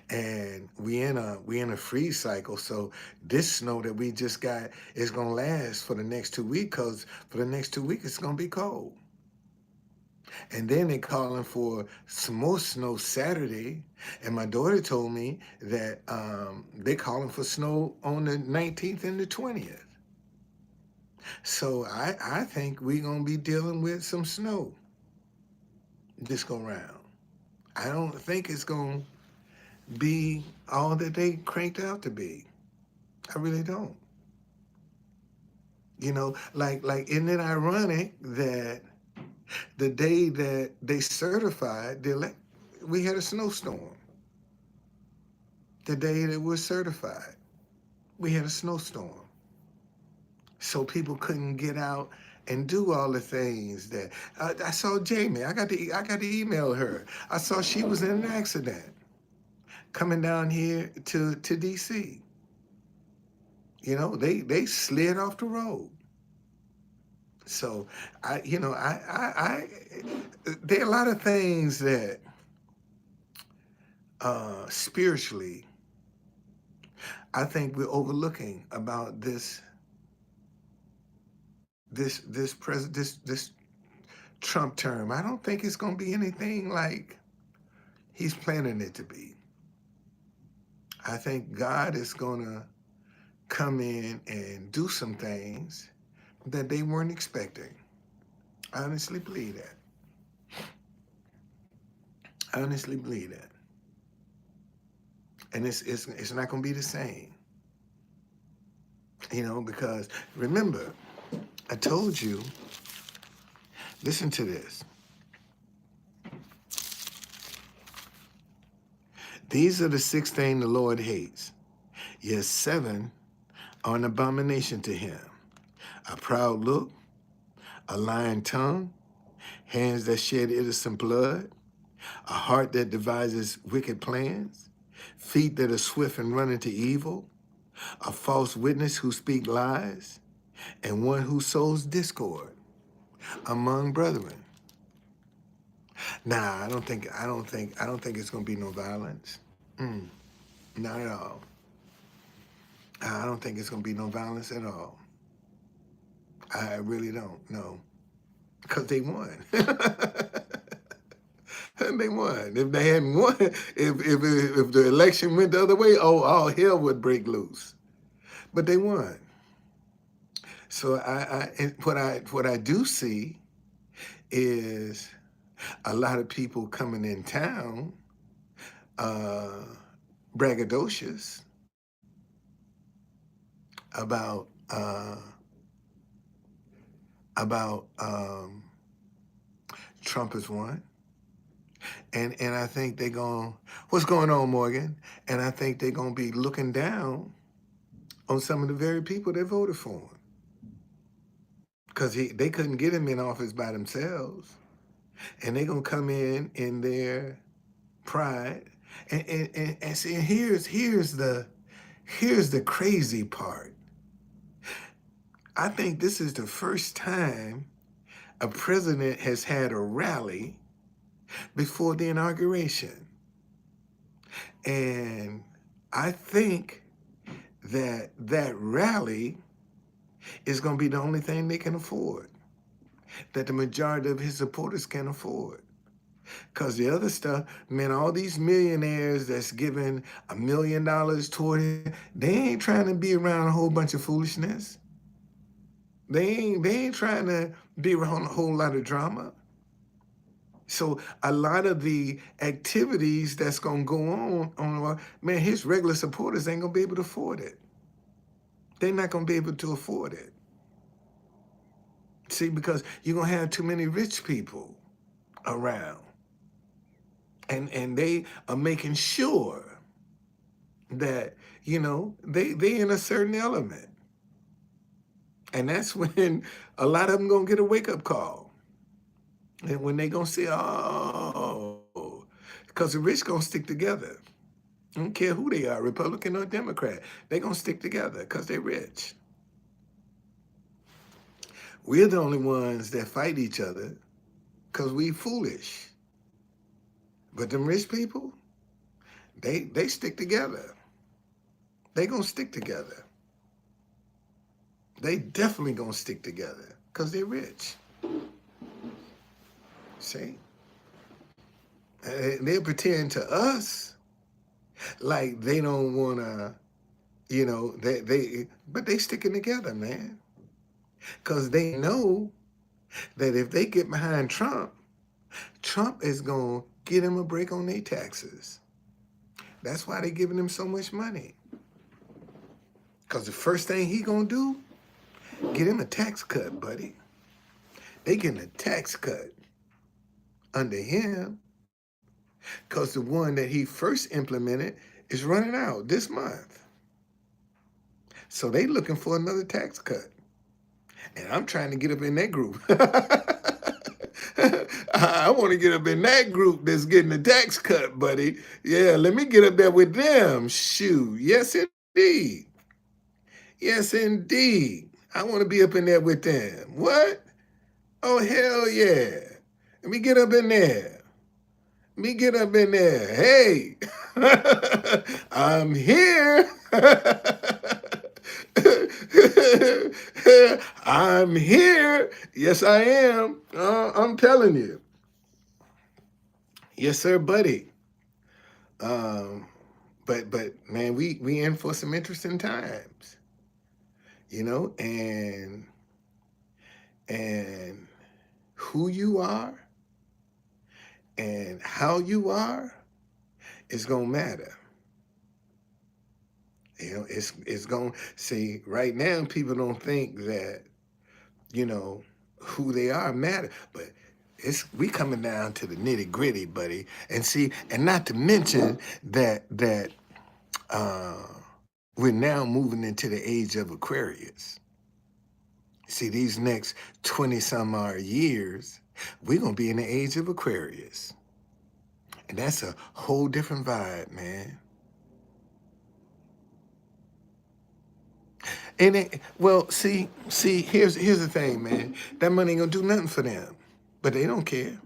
and we in a freeze cycle. So this snow that we just got is going to last for the next 2 weeks, because for the next 2 weeks it's going to be cold. And then they're calling for some more snow Saturday. And my daughter told me that they're calling for snow on the 19th and the 20th. So I think we're going to be dealing with some snow this go round. I don't think it's going to be all that they cranked out to be. I really don't. Isn't it ironic that the day that they certified we had a snowstorm. The day that we're certified, we had a snowstorm. So people couldn't get out and do all the things that I saw Jamie. I got to email her. I saw she was in an accident coming down here to DC. They slid off the road. So I there are a lot of things that spiritually I think we're overlooking about this Trump term. I don't think it's going to be anything like he's planning it to be. I think God is going to come in and do some things that they weren't expecting. I honestly believe that. I honestly believe that. And it's not going to be the same. Because remember, I told you, listen to this. These are the 6 things the Lord hates. Yes, 7 are an abomination to him: a proud look, a lying tongue, hands that shed innocent blood, a heart that devises wicked plans, feet that are swift and run into evil, a false witness who speak lies, and one who sows discord among brethren. Nah, I don't think it's gonna be no violence. Not at all. I don't think it's gonna be no violence at all. I really don't. No, because they won. They won. If they hadn't won, if the election went the other way, all hell would break loose. But they won. So what I do see is a lot of people coming in town, uh, braggadocious about uh, about Trump has won, and I think they're going. What's going on, Morgan? And I think they're going to be looking down on some of the very people that voted for him because they couldn't get him in office by themselves, and they're going to come in their pride. And see, here's the crazy part. I think this is the first time a president has had a rally before the inauguration. And I think that rally is going to be the only thing they can afford, that the majority of his supporters can afford. Because the other stuff, man, all these millionaires that's giving $1 million toward it, they ain't trying to be around a whole bunch of foolishness. They ain't trying to be around a whole lot of drama. So a lot of the activities that's gonna go on, man, his regular supporters ain't gonna be able to afford it. They're not gonna be able to afford it. See, because you're gonna have too many rich people around. And they are making sure that, they in a certain element. And that's when a lot of them gonna get a wake-up call. And when they gonna say, oh, because the rich gonna stick together. I don't care who they are, Republican or Democrat. They gonna stick together because they're rich. We're the only ones that fight each other because we foolish. But them rich people, they stick together. They gonna stick together. They definitely gonna stick together because they're rich. See? And they pretend to us like they don't wanna, but they sticking together, man. Because they know that if they get behind Trump, Trump is gonna get him a break on their taxes. That's why they're giving him so much money. Because the first thing he gonna do, get him a tax cut, buddy. They getting a tax cut under him because the one that he first implemented is running out this month. So they looking for another tax cut. And I'm trying to get up in that group. I want to get up in that group that's getting a tax cut, buddy. Yeah, let me get up there with them. Shoot. Yes, indeed. Yes, indeed. I want to be up in there with them. What? Oh, hell yeah. Let me get up in there. Let me get up in there. Hey, I'm here. I'm here. Yes, I am. I'm telling you. Yes, sir, buddy. Um, but man, we in for some interesting times, and who you are and how you are is gonna matter. It's gonna see right now. People don't think that who they are matter, but we coming down to the nitty gritty, buddy. And see, and not to mention that uh, we're now moving into the age of Aquarius. See, these next 20 some odd years, we're gonna be in the age of Aquarius, and that's a whole different vibe, man. And here's the thing, man. That money ain't gonna do nothing for them, but they don't care.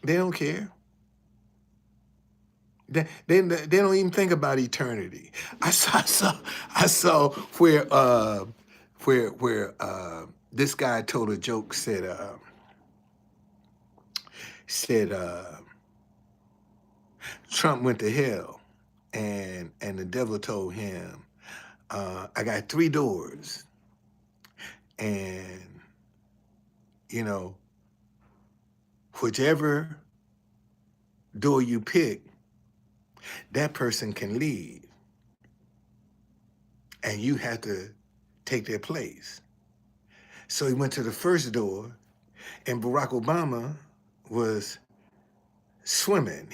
They don't care. They don't even think about eternity. I saw where this guy told a joke, said Trump went to hell, and the devil told him, I got 3 doors, and you know whichever door you pick, that person can leave, and you have to take their place. So he went to the first door, and Barack Obama was swimming.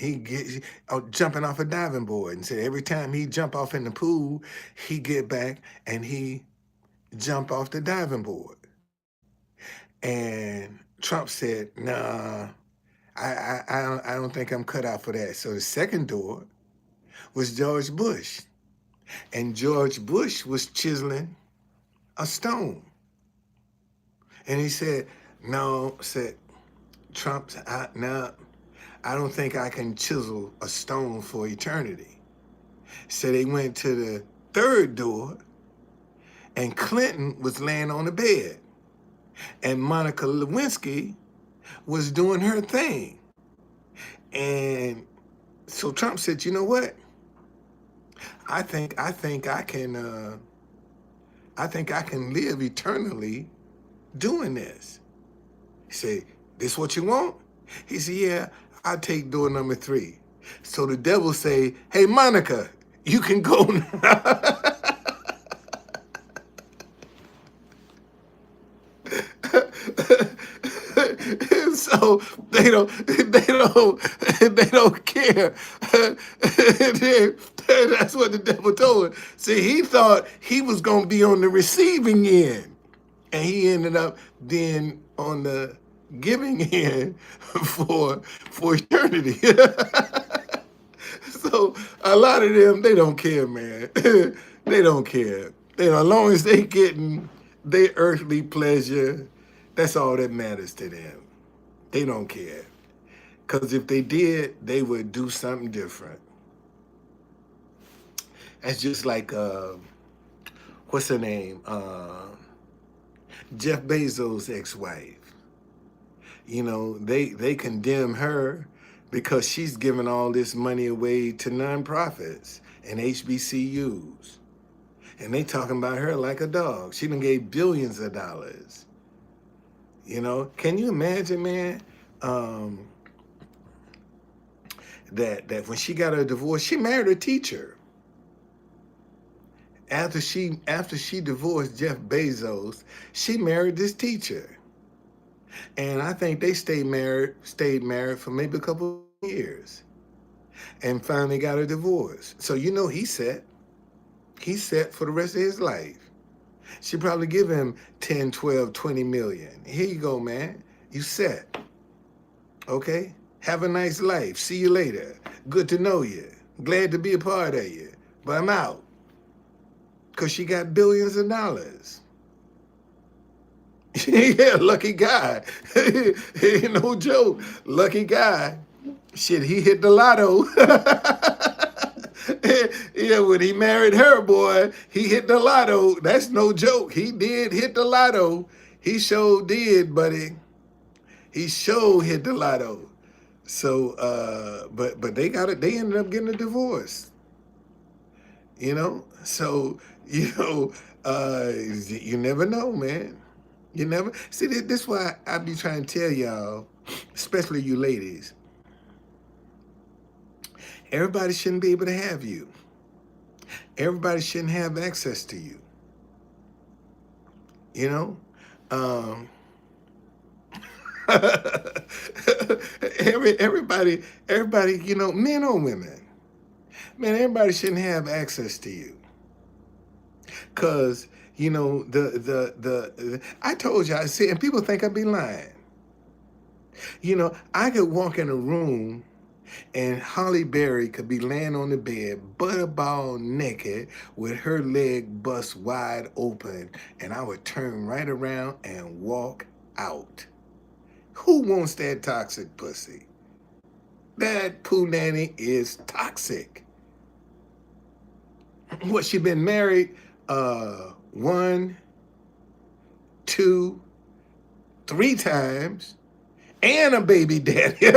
Jumping off a diving board, and said every time he jump off in the pool, he get back and he jump off the diving board. And Trump said, "Nah, I don't think I'm cut out for that." So the second door was George Bush, and George Bush was chiseling a stone, and he said, "No," said Trump, "no, I don't think I can chisel a stone for eternity." So they went to the third door, and Clinton was laying on the bed, and Monica Lewinsky was doing her thing. And so Trump said, "You know what? I think I can live eternally doing this." He said, "This what you want?" He said, "Yeah, I'll take door number 3. So the devil say, "Hey, Monica, you can go now." So they don't care. That's what the devil told him. See, he thought he was gonna be on the receiving end, and he ended up being on the giving end for eternity. So a lot of them, they don't care, man. They don't care. As long as they getting their earthly pleasure, that's all that matters to them. They don't care. Because if they did, they would do something different. That's just like, what's her name? Jeff Bezos' ex-wife. They condemn her because she's giving all this money away to nonprofits and HBCUs. And they talking about her like a dog. She done gave billions of dollars. Can you imagine, man, that when she got her divorce, she married a teacher. After she divorced Jeff Bezos, she married this teacher. And I think they stayed married for maybe a couple of years, and finally got a divorce. So he's set for the rest of his life. She probably give him 10, 12, 20 million. Here you go, man. You set. Okay? Have a nice life. See you later. Good to know you. Glad to be a part of you. But I'm out. Because she got billions of dollars. Yeah, lucky guy. No joke. Lucky guy. Shit, he hit the lotto. Yeah, when he married her, boy, he hit the lotto. That's no joke. He did hit the lotto. He sure did, buddy. He sure hit the lotto. So, but they ended up getting a divorce. So, you never know, man. You never see. This is why I be trying to tell y'all, especially you ladies. Everybody shouldn't be able to have you. Everybody shouldn't have access to you. Everybody, men or women, man, everybody shouldn't have access to you. Cause I told you, I see, and people think I be lying. I could walk in a room and Holly Berry could be laying on the bed, butterball naked, with her leg bust wide open, and I would turn right around and walk out. Who wants that toxic pussy? That poo nanny is toxic. What, she been married 1, 2, 3 times, and a baby daddy.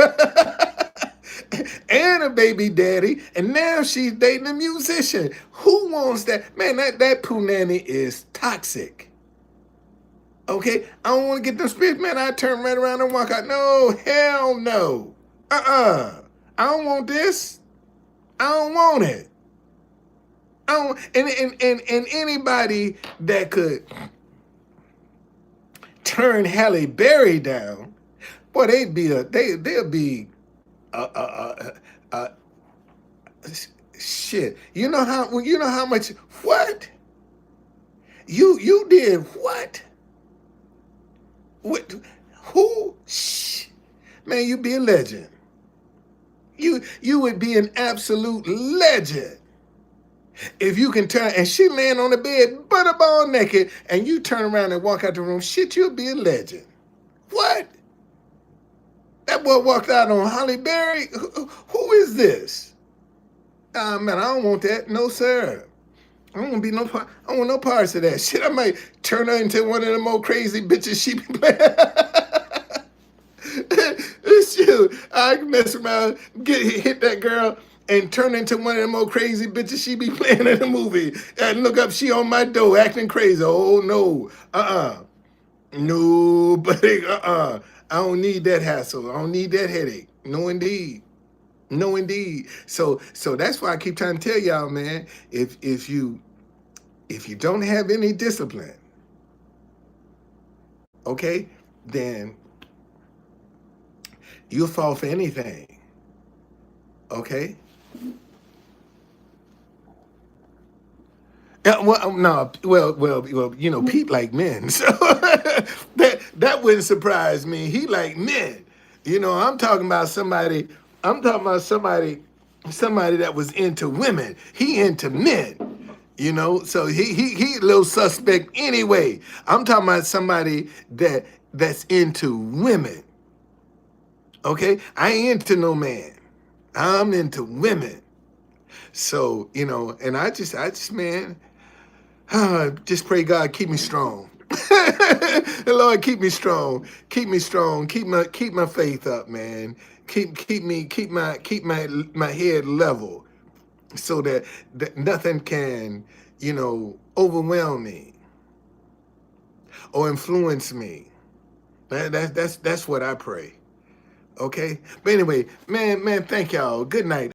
And a baby daddy, and now she's dating a musician. Who wants that? Man, that poo nanny is toxic. Okay, I don't want to get them spirits, man. I turn right around and walk out. No, hell no. I don't want this. I don't want it. I don't, and anybody that could turn Halle Berry down, boy, they'll be a shit. You know how much what you did what what who shh, man, you be a legend. You would be an absolute legend if you can turn and she laying on the bed butterball naked and you turn around and walk out the room. Shit, you'll be a legend. What? That boy walked out on Halle Berry. Who is this? Man, I don't want that. No, sir. I don't want to be no part. I don't want no parts of that shit. I might turn her into one of them old crazy bitches she be playing. Shoot, I can mess around, hit that girl, and turn into one of them old crazy bitches she be playing in the movie. And look up, she on my door acting crazy. Oh no, no, buddy, I don't need that hassle. I don't need that headache. No, indeed. No, indeed. So that's why I keep trying to tell y'all, man. If you don't have any discipline, okay, then you'll fall for anything. Okay. Yeah, well, no, well, you know, Pete like men, so that wouldn't surprise me. He like men, you know. I'm talking about somebody. I'm talking about somebody that was into women. He into men, you know. So he a little suspect anyway. I'm talking about somebody that's into women. Okay, I ain't into no man. I'm into women. So you know, and man. Just pray God keep me strong. Lord, keep me strong. Keep me strong. Keep my faith up, man. Keep my head level so that nothing can, you know, overwhelm me or influence me. That's what I pray. Okay? But anyway, man, thank y'all. Good night.